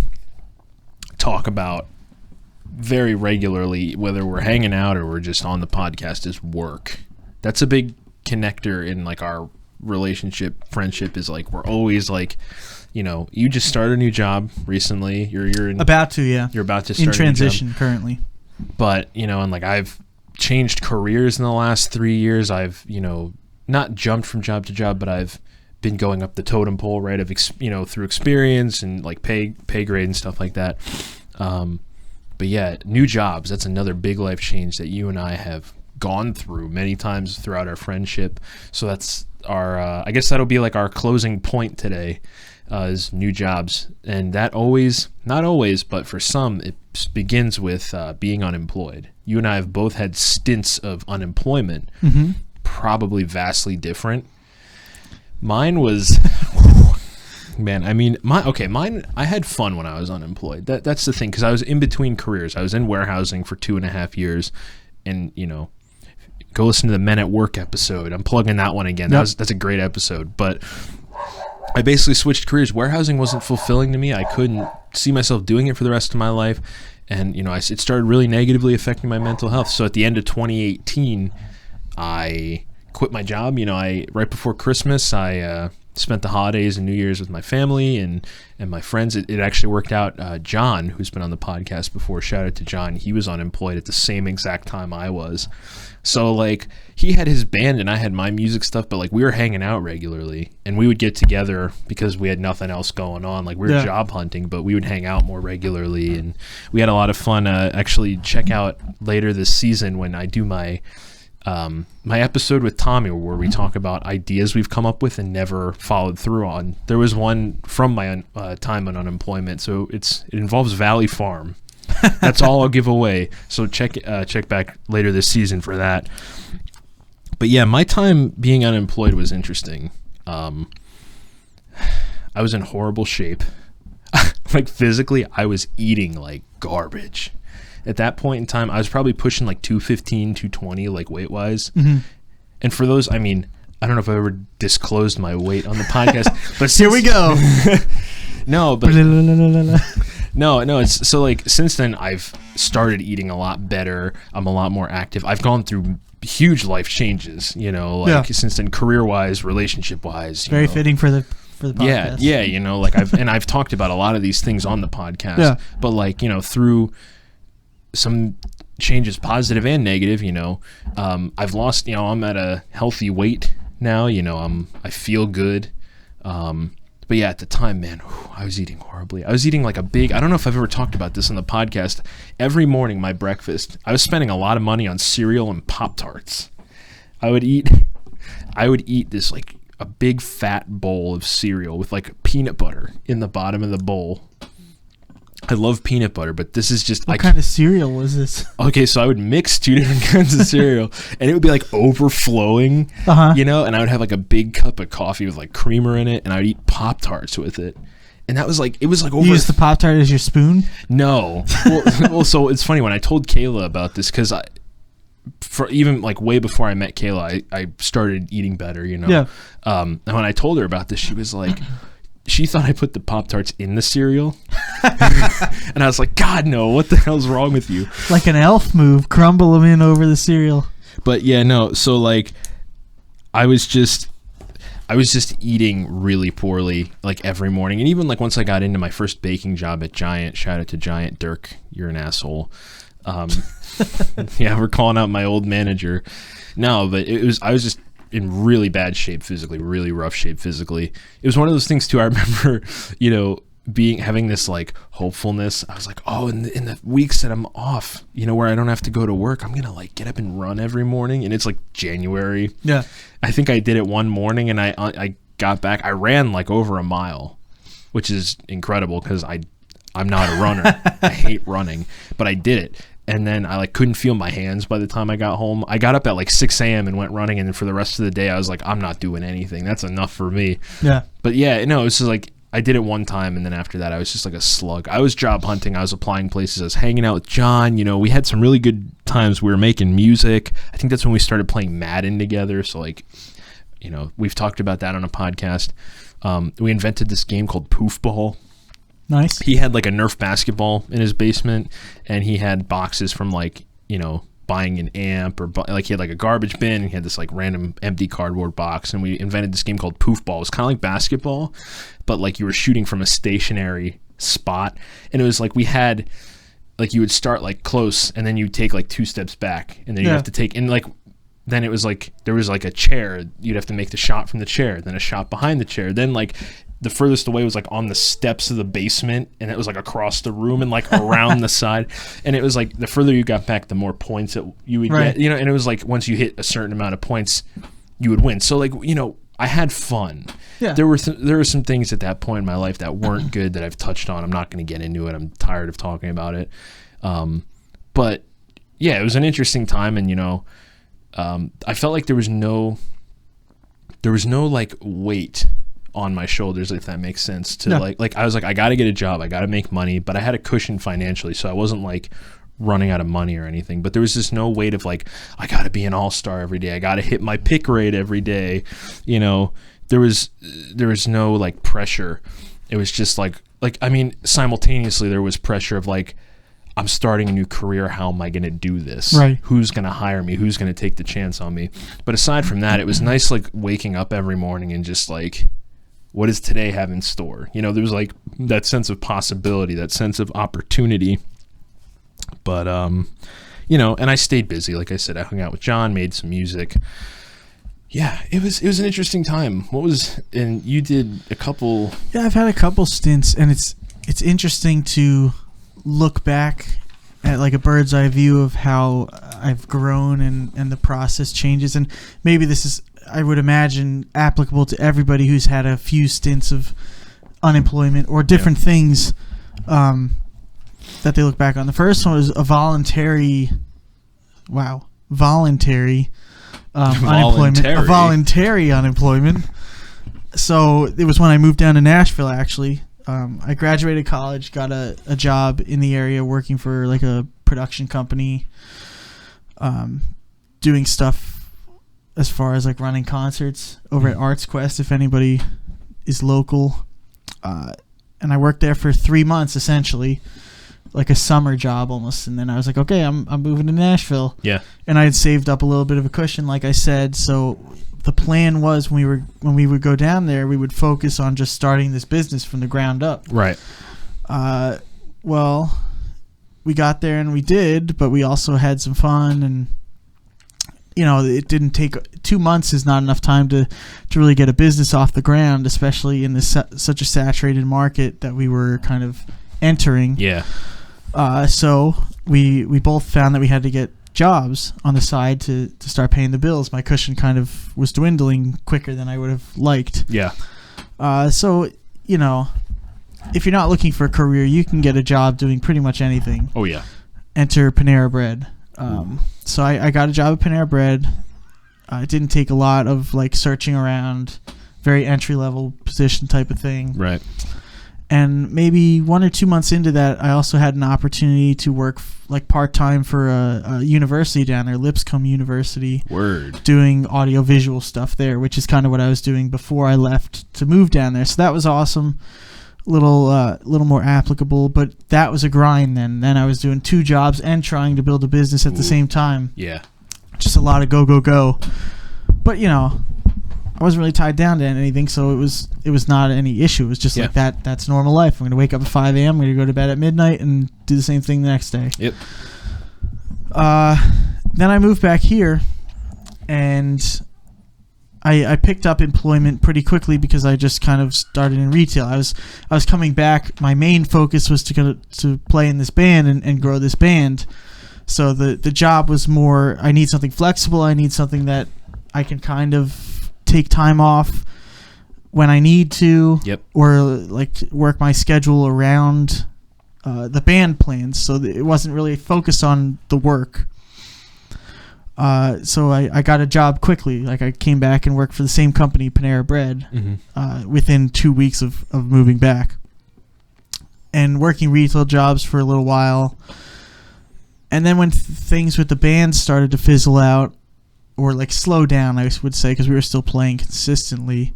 talk about very regularly, whether we're hanging out or we're just on the podcast, is work. That's a big connector in like our relationship, friendship. Is like we're always like, you know, you just started a new job recently. You're about to You're about to start in transition currently. But you know, and like I've changed careers in the last 3 years. I've, you know, not jumped from job to job, but I've been going up the totem pole, right, of you know, through experience and like pay grade and stuff like that. But yeah, new jobs, that's another big life change that you and I have gone through many times throughout our friendship. So that's our I guess that'll be like our closing point today, is new jobs. And that always, not always, but for some, it begins with being unemployed. You and I have both had stints of unemployment, probably vastly different. Mine was, man, I mean, mine, I had fun when I was unemployed. That's the thing, because I was in between careers. I was in warehousing for 2.5 years, and, you know, go listen to the Men at Work episode. I'm plugging that one again. Yep. That's a great episode. But I basically switched careers. Warehousing wasn't fulfilling to me. I couldn't see myself doing it for the rest of my life. And, you know, it started really negatively affecting my mental health. So at the end of 2018, I quit my job. You know, right before Christmas, I spent the holidays and New Year's with my family and my friends. It actually worked out. John, who's been on the podcast before, shout out to John. He was unemployed at the same exact time I was. So like he had his band and I had my music stuff, but like we were hanging out regularly and we would get together because we had nothing else going on. Like we were job hunting, but we would hang out more regularly and we had a lot of fun. Actually check out later this season when I do my episode with Tommy where we talk about ideas we've come up with and never followed through on. There was one from my time on unemployment, so it involves Valley Farm. That's all I'll give away. So check back later this season for that. But yeah, my time being unemployed was interesting. I was in horrible shape. Like physically, I was eating like garbage. At that point in time, I was probably pushing like 215, 220, like weight-wise. Mm-hmm. And for those, I mean, I don't know if I ever disclosed my weight on the podcast. But here we go. No, but... No, it's so like since then I've started eating a lot better. I'm a lot more active. I've gone through huge life changes, you know, like since then, career-wise, relationship-wise. Very fitting for the podcast. Yeah, you know, like I've talked about a lot of these things on the podcast, but like, you know, through some changes, positive and negative, you know, I've lost, you know, I'm at a healthy weight now, you know, I feel good. But yeah, at the time, man, I was eating horribly. I was eating like I don't know if I've ever talked about this on the podcast. Every morning, my breakfast, I was spending a lot of money on cereal and Pop-Tarts. I would eat this like a big fat bowl of cereal with like peanut butter in the bottom of the bowl. I love peanut butter, but this is just... What kind of cereal was this? Okay, so I would mix 2 different kinds of cereal, and it would be like overflowing, you know, and I would have like a big cup of coffee with like creamer in it, and I would eat Pop-Tarts with it. And that was like, it was like over... You used the Pop-Tart as your spoon? No. Well, so it's funny, when I told Kayla about this, because for even like way before I met Kayla, I started eating better, you know? Yeah. And when I told her about this, she was like... She thought I put the Pop-Tarts in the cereal. And I was like, God, no, what the hell's wrong with you? Like an elf move, crumble them in over the cereal. But yeah, no, so like, I was just eating really poorly, like every morning. And even like once I got into my first baking job at Giant, shout out to Giant, Dirk, you're an asshole. Yeah, we're calling out my old manager. No, but I was just in really bad shape physically, really rough shape physically. It was one of those things too. I remember, you know, having this like hopefulness. I was like, oh, in the weeks that I'm off, you know, where I don't have to go to work, I'm gonna like get up and run every morning. And it's like January. Yeah, I think I did it one morning, and I got back. I ran like over a mile, which is incredible because I'm not a runner. I hate running, but I did it. And then I like couldn't feel my hands by the time I got home. I got up at like 6 a.m. and went running, and then for the rest of the day I was like, I'm not doing anything. That's enough for me. Yeah. But yeah, no, it's just like I did it one time, and then after that I was just like a slug. I was job hunting. I was applying places. I was hanging out with John. You know, we had some really good times. We were making music. I think that's when we started playing Madden together. So like, you know, we've talked about that on a podcast. We invented this game called Poof Ball. Nice. He had like a Nerf basketball in his basement, and he had boxes from like, you know, buying an amp or like he had like a garbage bin, and he had this like random empty cardboard box, and we invented this game called Poof Ball. It was kind of like basketball, but like you were shooting from a stationary spot, and it was like we had like you would start like close, and then you take like 2 steps back, and then you have to take, and like then it was like there was like a chair, you'd have to make the shot from the chair, then a shot behind the chair, then like the furthest away was like on the steps of the basement, and it was like across the room and like around the side, and it was like the further you got back, the more points that you would get, you know, and it was like once you hit a certain amount of points you would win. So like, you know, I had fun. Yeah. There were some things at that point in my life that weren't good that I've touched on. I'm not going to get into it. I'm tired of talking about it. But yeah, it was an interesting time, and you know, I felt like there was no like weight on my shoulders, if that makes sense, to like I was like, I got to get a job, I got to make money, but I had a cushion financially, so I wasn't like running out of money or anything. But there was just no weight of like, I got to be an all-star every day, I got to hit my pick rate every day, you know. There was no like pressure. It was just like I mean, simultaneously there was pressure of like, I'm starting a new career, how am I going to do this? Right. Who's going to hire me? Who's going to take the chance on me? But aside from that, it was nice like waking up every morning and just like, what does today have in store? You know, there was like that sense of possibility, that sense of opportunity. But, you know, and I stayed busy. Like I said, I hung out with John, made some music. Yeah, it was an interesting time. And you did a couple. Yeah, I've had a couple stints, and it's interesting to look back at like a bird's eye view of how I've grown and the process changes. And maybe this is, I would imagine, applicable to everybody who's had a few stints of unemployment or different things that they look back on. The first one was a voluntary unemployment. A voluntary unemployment. So it was when I moved down to Nashville, actually. I graduated college, got a job in the area working for like a production company, doing stuff as far as like running concerts over at Arts Quest, if anybody is local. And I worked there for 3 months, essentially, like a summer job almost. And then I was like, okay, I'm moving to Nashville. Yeah. And I had saved up a little bit of a cushion, like I said. So the plan was when we would go down there, we would focus on just starting this business from the ground up. Right. Well, we got there and we did, but we also had some fun, and you know, it didn't take 2 months is not enough time to really get a business off the ground, especially in this such a saturated market that we were kind of entering. Yeah. So we both found that we had to get jobs on the side to start paying the bills. My cushion kind of was dwindling quicker than I would have liked. Yeah. So, you know, if you're not looking for a career, you can get a job doing pretty much anything. Oh, yeah. Enter Panera Bread. So I got a job at Panera Bread. It didn't take a lot of like searching around, very entry level position type of thing. Right. And maybe 1 or 2 months into that, I also had an opportunity to work like part-time for a university down there, Lipscomb University. Word. Doing audio-visual stuff there, which is kind of what I was doing before I left to move down there. So that was awesome. Little more applicable, but that was a grind then. Then I was doing 2 jobs and trying to build a business at the same time. Yeah. Just a lot of go. But, you know, I wasn't really tied down to anything, so it was not any issue. It was just like that's normal life. I'm going to wake up at 5 a.m., I'm going to go to bed at midnight and do the same thing the next day. Yep. Then I moved back here, and I picked up employment pretty quickly because I just kind of started in retail. I was coming back. My main focus was to play in this band and grow this band. So the job was more, I need something flexible. I need something that I can kind of take time off when I need to, Yep. or like work my schedule around the band plans, so that it wasn't really focused on the work. So I got a job quickly. Like I came back and worked for the same company, Panera Bread, within 2 weeks of moving back, and working retail jobs for a little while. And then when things with the band started to fizzle out, or like slow down, I would say, because we were still playing consistently,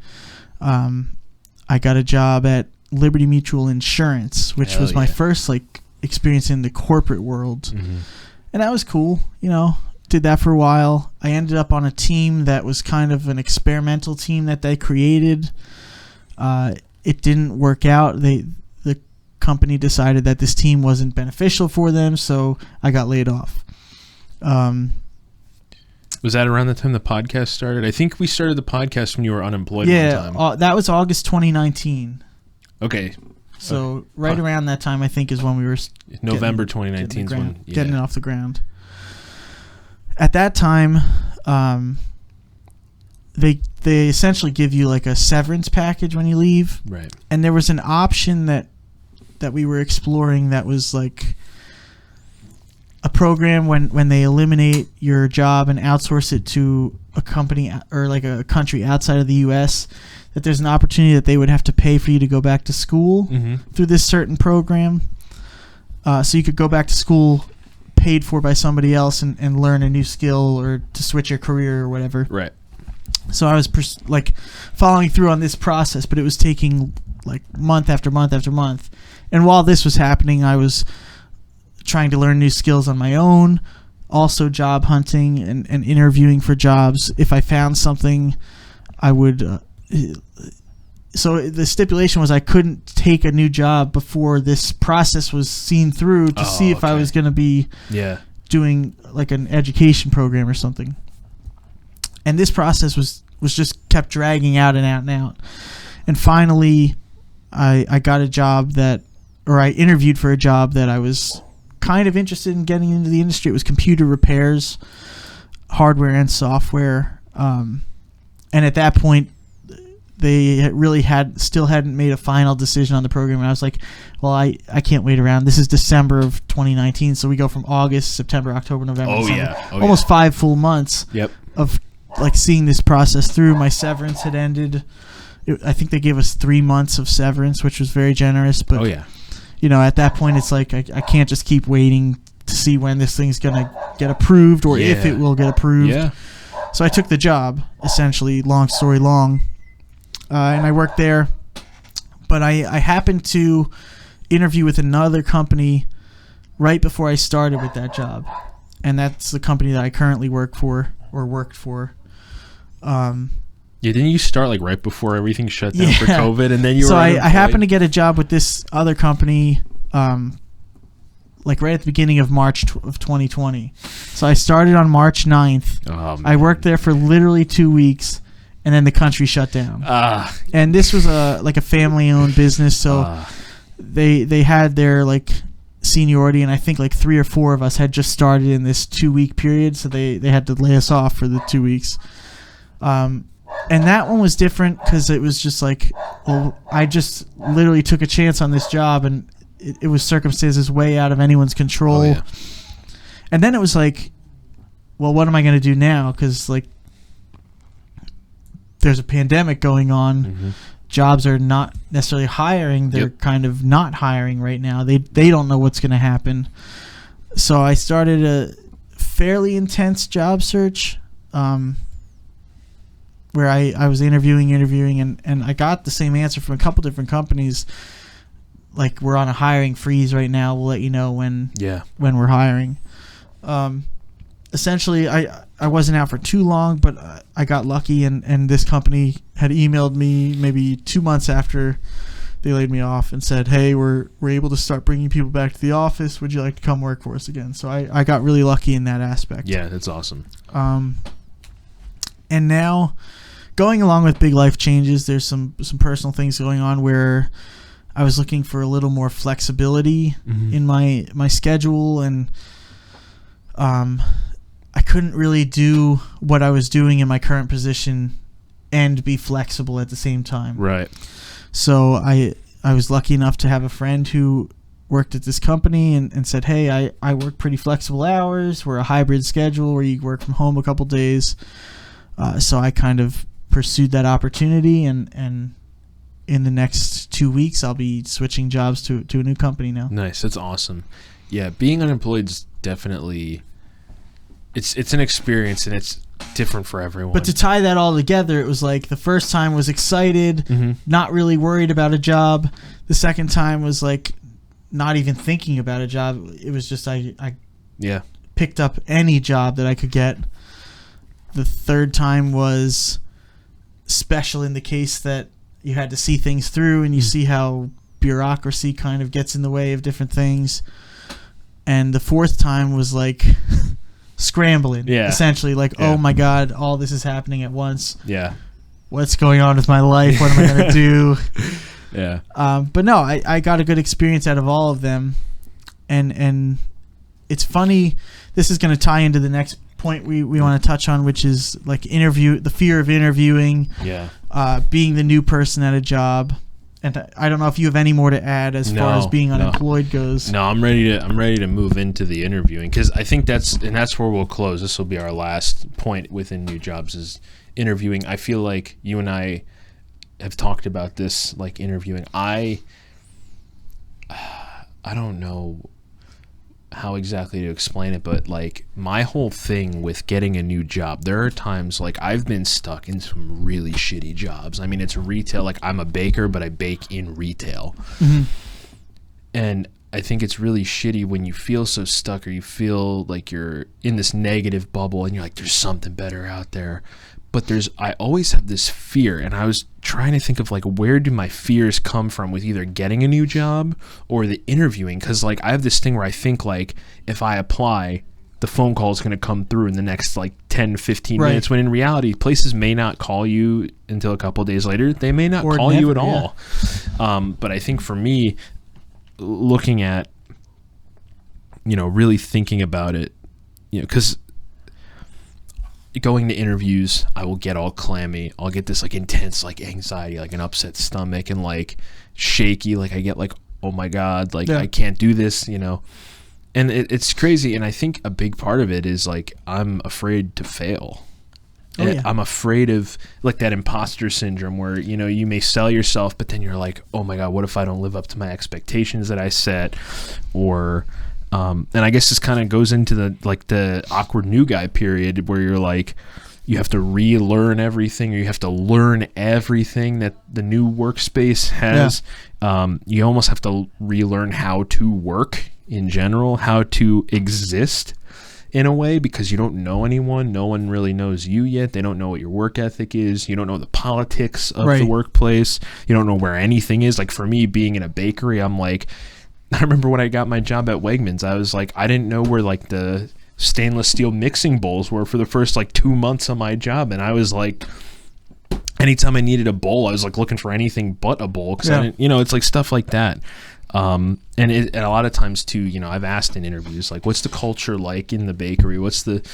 I got a job at Liberty Mutual Insurance, which was my first like experience in the corporate world. And that was cool. You know, did that for a while. I ended up on a team that was kind of an experimental team that they created. It didn't work out. The company decided that this team wasn't beneficial for them, so I got laid off. Was that around the time the podcast started? I think we started the podcast when you were unemployed one time. That was August 2019. Okay. So right around that time, I think, is when we were November 2019 is when getting it off the ground. At that time, they essentially give you like a severance package when you leave. Right. And there was an option that we were exploring that was like a program when they eliminate your job and outsource it to a company or like a country outside of the U.S., that there's an opportunity that they would have to pay for you to go back to school through this certain program. So you could go back to school paid for by somebody else and learn a new skill or to switch your career or whatever. Right. So I was following through on this process, but it was taking like month after month after month. And while this was happening, I was trying to learn new skills on my own, also job hunting and interviewing for jobs. If I found something, I would... so the stipulation was I couldn't take a new job before this process was seen through to see if I was going to be doing like an education program or something. And this process was just kept dragging out and out and out. And finally, I got a job I interviewed for a job that I was kind of interested in getting into the industry. It was computer repairs, hardware and software. And at that point, they really still hadn't made a final decision on the program. And I was like, well, I can't wait around. This is December of 2019. So we go from August, September, October, November, December, almost 5 full months of like seeing this process through. My severance had ended. I think they gave us 3 months of severance, which was very generous. But you know, at that point, it's like I can't just keep waiting to see when this thing's gonna get approved or if it will get approved. So I took the job, essentially. Long story long, and I worked there. But I happened to interview with another company right before I started with that job, and that's the company that I currently worked for. Didn't you start like right before everything shut down for COVID, and then you were I happened to get a job with this other company like right at the beginning of March of 2020. So I started on March 9th. I worked there for literally 2 weeks, and then the country shut down. And this was like a family-owned business, so they had their like seniority, and I think like 3 or 4 of us had just started in this 2-week period, so they had to lay us off for the 2 weeks. And that one was different because it was just like, well, I just literally took a chance on this job, and it was circumstances way out of anyone's control. And then it was like, well, what am I going to do now? Because like there's a pandemic going on. Jobs are not necessarily hiring. They're kind of not hiring right now. They don't know what's going to happen. So I started a fairly intense job search where I was interviewing, and I got the same answer from a couple different companies. Like, we're on a hiring freeze right now. We'll let you know when we're hiring. Essentially, I wasn't out for too long, but I got lucky, and this company had emailed me maybe 2 months after they laid me off and said, hey, we're able to start bringing people back to the office. Would you like to come work for us again? So I got really lucky in that aspect. Yeah, that's awesome. And now, going along with big life changes, there's some personal things going on where I was looking for a little more flexibility in my schedule, and I couldn't really do what I was doing in my current position and be flexible at the same time. Right. So I was lucky enough to have a friend who worked at this company and said, hey, I work pretty flexible hours. We're a hybrid schedule where you work from home a couple days. So I kind of pursued that opportunity, and in the next 2 weeks, I'll be switching jobs to a new company now. Nice. That's awesome. Yeah, being unemployed is definitely, it's an experience, and it's different for everyone. But to tie that all together, it was like the first time was excited, not really worried about a job. The second time was like not even thinking about a job. It was just I picked up any job that I could get. The third time was special in the case that you had to see things through, and you see how bureaucracy kind of gets in the way of different things. And the fourth time was like scrambling, essentially, like, oh my God, all this is happening at once. Yeah. What's going on with my life? What am I going to do? Yeah. But no, I got a good experience out of all of them. And it's funny, this is going to tie into the next point we want to touch on, which is like the fear of interviewing, being the new person at a job. And I don't know if you have any more to add as far as being unemployed goes. No, I'm ready to move into the interviewing, because I think that's where we'll close. This will be our last point within new jobs, is interviewing. I feel like you and I have talked about this, like interviewing. I don't know how exactly to explain it, but like my whole thing with getting a new job, there are times like I've been stuck in some really shitty jobs. I mean, it's retail. Like I'm a baker, but I bake in retail. And I think it's really shitty when you feel so stuck, or you feel like you're in this negative bubble and you're like, there's something better out there. But I always have this fear, and I was trying to think of like, where do my fears come from with either getting a new job or the interviewing? Because like I have this thing where I think like if I apply, the phone call is going to come through in the next like 10, 15 minutes, when in reality, places may not call you until a couple of days later. They may not call you at all. But I think for me, looking at, really thinking about it, because going to interviews, I will get all clammy. I'll get this like intense like anxiety, like an upset stomach, and like shaky. Like I get like, oh my God, like I can't do this, And it's crazy. And I think a big part of it is like I'm afraid to fail. I'm afraid of like that imposter syndrome where, you may sell yourself, but then you're like, oh my God, what if I don't live up to my expectations that I set? Or and I guess this kind of goes into the awkward new guy period where you're like, you have to relearn everything, or you have to learn everything that the new workspace has. You almost have to relearn how to work in general, how to exist in a way, because you don't know anyone. No one really knows you yet. They don't know what your work ethic is. You don't know the politics of the workplace. You don't know where anything is. Like for me, being in a bakery, I'm like, I remember when I got my job at Wegmans, I was like, I didn't know where like the stainless steel mixing bowls were for the first like 2 months of my job. And I was like, anytime I needed a bowl, I was like looking for anything but a bowl, because I didn't, it's like stuff like that. And a lot of times too, I've asked in interviews, like, what's the culture like in the bakery? What's the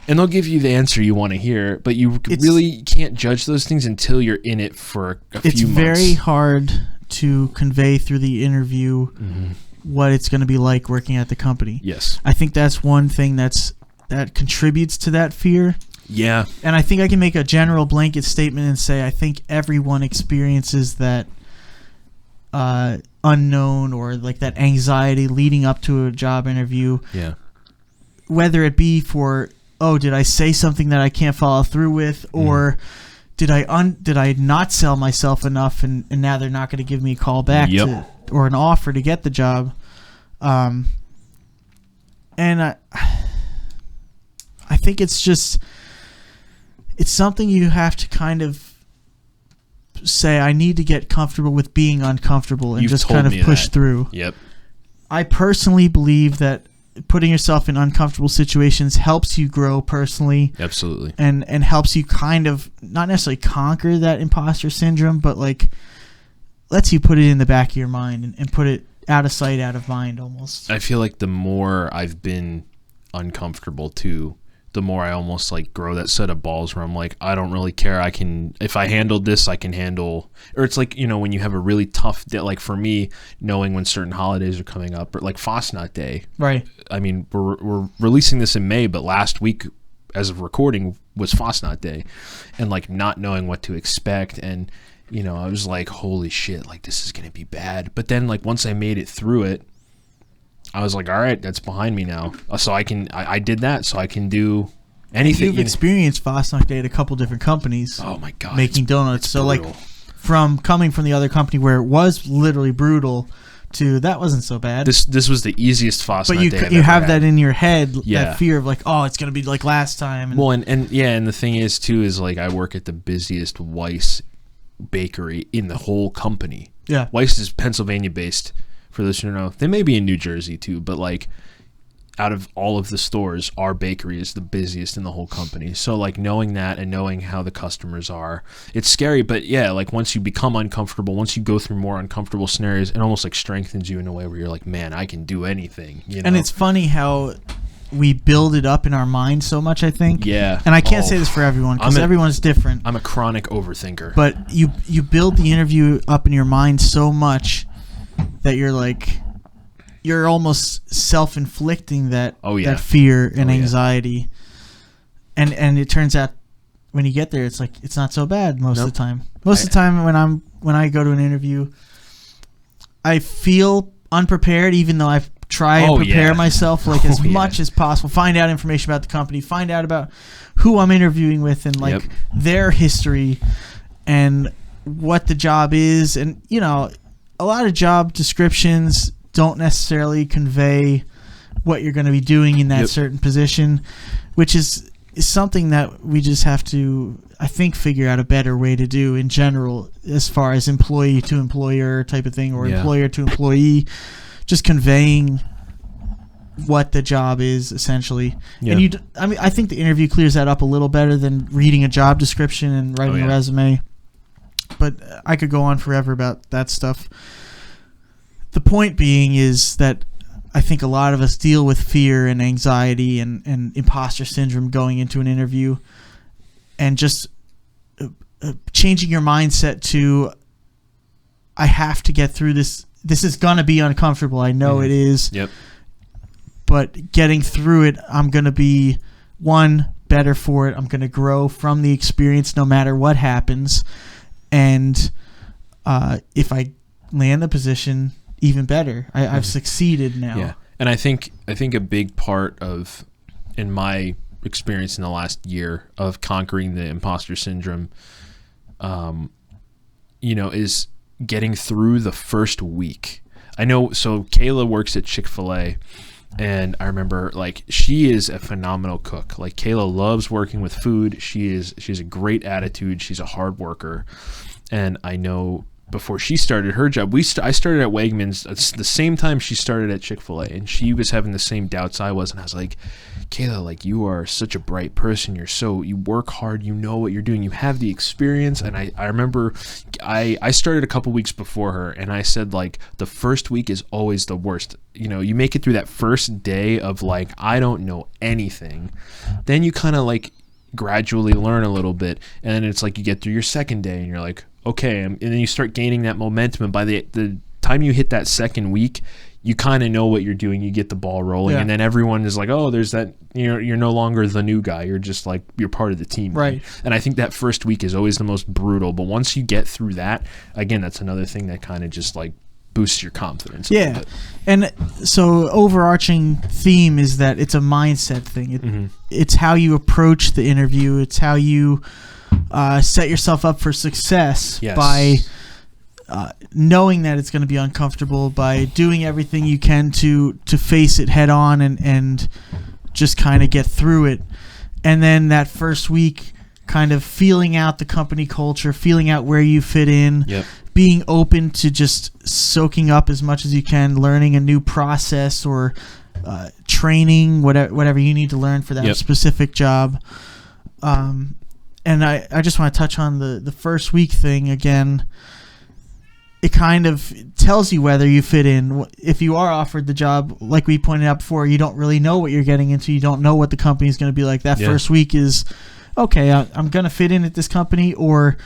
and they'll give you the answer you want to hear, but you really can't judge those things until you're in it for a few months. It's very hard to convey through the interview what it's going to be like working at the company. Yes. I think that's one thing that contributes to that fear. Yeah. And I think I can make a general blanket statement and say I think everyone experiences that unknown, or like that anxiety leading up to a job interview. Yeah. Whether it be for, did I say something that I can't follow through with, or did I not sell myself enough, and now they're not going to give me a call back or an offer to get the job. And I think it's something you have to kind of say, I need to get comfortable with being uncomfortable, and just kind of push through. Yep. I personally believe that putting yourself in uncomfortable situations helps you grow personally. Absolutely. And helps you kind of not necessarily conquer that imposter syndrome, but like lets you put it in the back of your mind and put it out of sight, out of mind almost. I feel like the more I've been uncomfortable too, the more I almost like grow that set of balls where I'm like, I don't really care. If I handled this, I can handle, or it's like, when you have a really tough day, like for me, knowing when certain holidays are coming up, or like Fastnacht Day. Right. I mean, we're releasing this in May, but last week, as of recording, was Fastnacht Day, and like not knowing what to expect. And, I was like, holy shit, like this is going to be bad. But then like once I made it through it, I was like, all right, that's behind me now. So I did that, so I can do anything. You've experienced Fastnacht Day at a couple different companies. Oh my God. Making donuts. So brutal. like from coming from the other company where it was literally brutal to that wasn't so bad. This was the easiest Fastnacht Day I've ever had. But you have that in your head, that fear of like, oh, it's going to be like last time. Well, and the thing is too, is like I work at the busiest Weiss bakery in the whole company. Yeah. Weiss is Pennsylvania based. For those who don't know, they may be in New Jersey too, but like out of all of the stores, our bakery is the busiest in the whole company. So like knowing that and knowing how the customers are, it's scary. But yeah, like once you become uncomfortable, once you go through more uncomfortable scenarios, it almost like strengthens you in a way where you're like, man, I can do anything. And it's funny how we build it up in our mind so much, I think. Yeah. And I can't say this for everyone because everyone's different. I'm a chronic overthinker. But you build the interview up in your mind so much that you're almost self-inflicting that fear and anxiety, and it turns out when you get there, it's like it's not so bad most of the time. Most of the time when I go to an interview, I feel unprepared, even though I try and prepare myself as much as possible. Find out information about the company, find out about who I'm interviewing with, and their history and what the job is, and a lot of job descriptions don't necessarily convey what you're going to be doing in that certain position, which is something that we just have to, I think, figure out a better way to do in general as far as employee to employer type of thing, or employer to employee, just conveying what the job is essentially. Yeah. And I think the interview clears that up a little better than reading a job description and writing a resume. But I could go on forever about that stuff. The point being is that I think a lot of us deal with fear and anxiety and imposter syndrome going into an interview, and just changing your mindset to, I have to get through this. This is going to be uncomfortable. I know it is. Yep. But getting through it, I'm going to be, one, better for it. I'm going to grow from the experience no matter what happens. And if I land the position, even better. I've succeeded now. Yeah, and I think a big part of, in my experience in the last year of conquering the imposter syndrome, is getting through the first week. I know. So Kayla works at Chick-fil-A. And I remember, like, she is a phenomenal cook. Like, Kayla loves working with food. She has a great attitude. She's a hard worker. And I know before she started her job, I started at Wegmans at the same time she started at Chick-fil-A, and she was having the same doubts I was. And I was like, Kayla, like, you are such a bright person. You work hard. You know what you're doing. You have the experience. And I remember I started a couple weeks before her, and I said, like, the first week is always the worst. You make it through that first day of, like, I don't know anything. Then you kind of, like, gradually learn a little bit. And then it's like you get through your second day, and you're like, okay. And then you start gaining that momentum. And by the time you hit that second week, you kind of know what you're doing. You get the ball rolling, and then everyone is like, oh, there's that, you're no longer the new guy. You're just like, you're part of the team. Right. And I think that first week is always the most brutal. But once you get through that, again, that's another thing that kind of just like boosts your confidence. Yeah. And so overarching theme is that it's a mindset thing. It's how you approach the interview. It's how you set yourself up for success by knowing that it's going to be uncomfortable, by doing everything you can to face it head on and just kind of get through it. And then that first week, kind of feeling out the company culture, feeling out where you fit in, being open to just soaking up as much as you can, learning a new process or training, whatever you need to learn for that specific job. And I just want to touch on the first week thing again. it kind of tells you whether you fit in. If you are offered the job, like we pointed out before, you don't really know what you're getting into. You don't know what the company is going to be like. That first week is, okay, I'm going to fit in at this company, or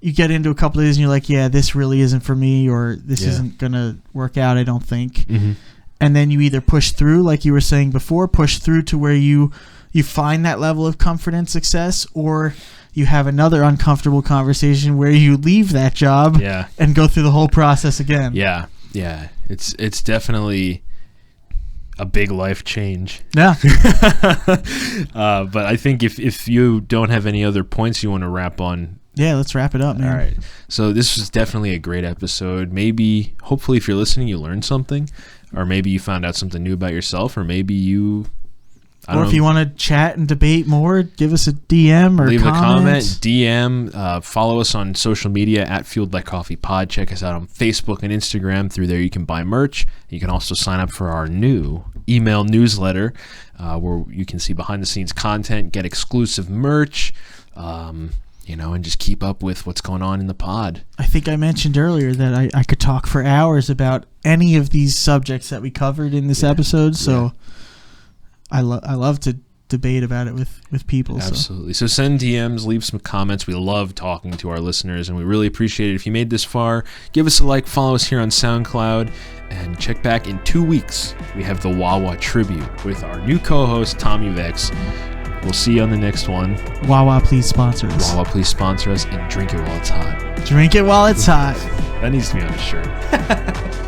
you get into a couple of days and you're like, yeah, this really isn't for me, or this isn't going to work out, I don't think. Mm-hmm. And then you either push through, like you were saying before, push through to where you find that level of comfort and success, or you have another uncomfortable conversation where you leave that job and go through the whole process again. Yeah. It's definitely a big life change. Yeah. But I think if you don't have any other points you want to wrap on. Yeah, let's wrap it up, man. All right. So this was definitely a great episode. Maybe, hopefully, if you're listening, you learned something, or maybe you found out something new about yourself, or maybe you... Or if you want to chat and debate more, give us a DM or leave comment. a comment, DM, follow us on social media at Fueled by Coffee Pod. Check us out on Facebook and Instagram. Through there, you can buy merch. You can also sign up for our new email newsletter, where you can see behind-the-scenes content, get exclusive merch, and just keep up with what's going on in the pod. I think I mentioned earlier that I could talk for hours about any of these subjects that we covered in this episode, so... I love to debate about it with people. Absolutely. So send DMs, leave some comments. We love talking to our listeners, and we really appreciate it. If you made this far, give us a like, follow us here on SoundCloud, and check back in 2 weeks. We have the Wawa Tribute with our new co-host, Tommy Vex. We'll see you on the next one. Wawa, please sponsor us. Wawa, please sponsor us, and drink it while it's hot. Drink it while it's hot. That needs to be on a shirt.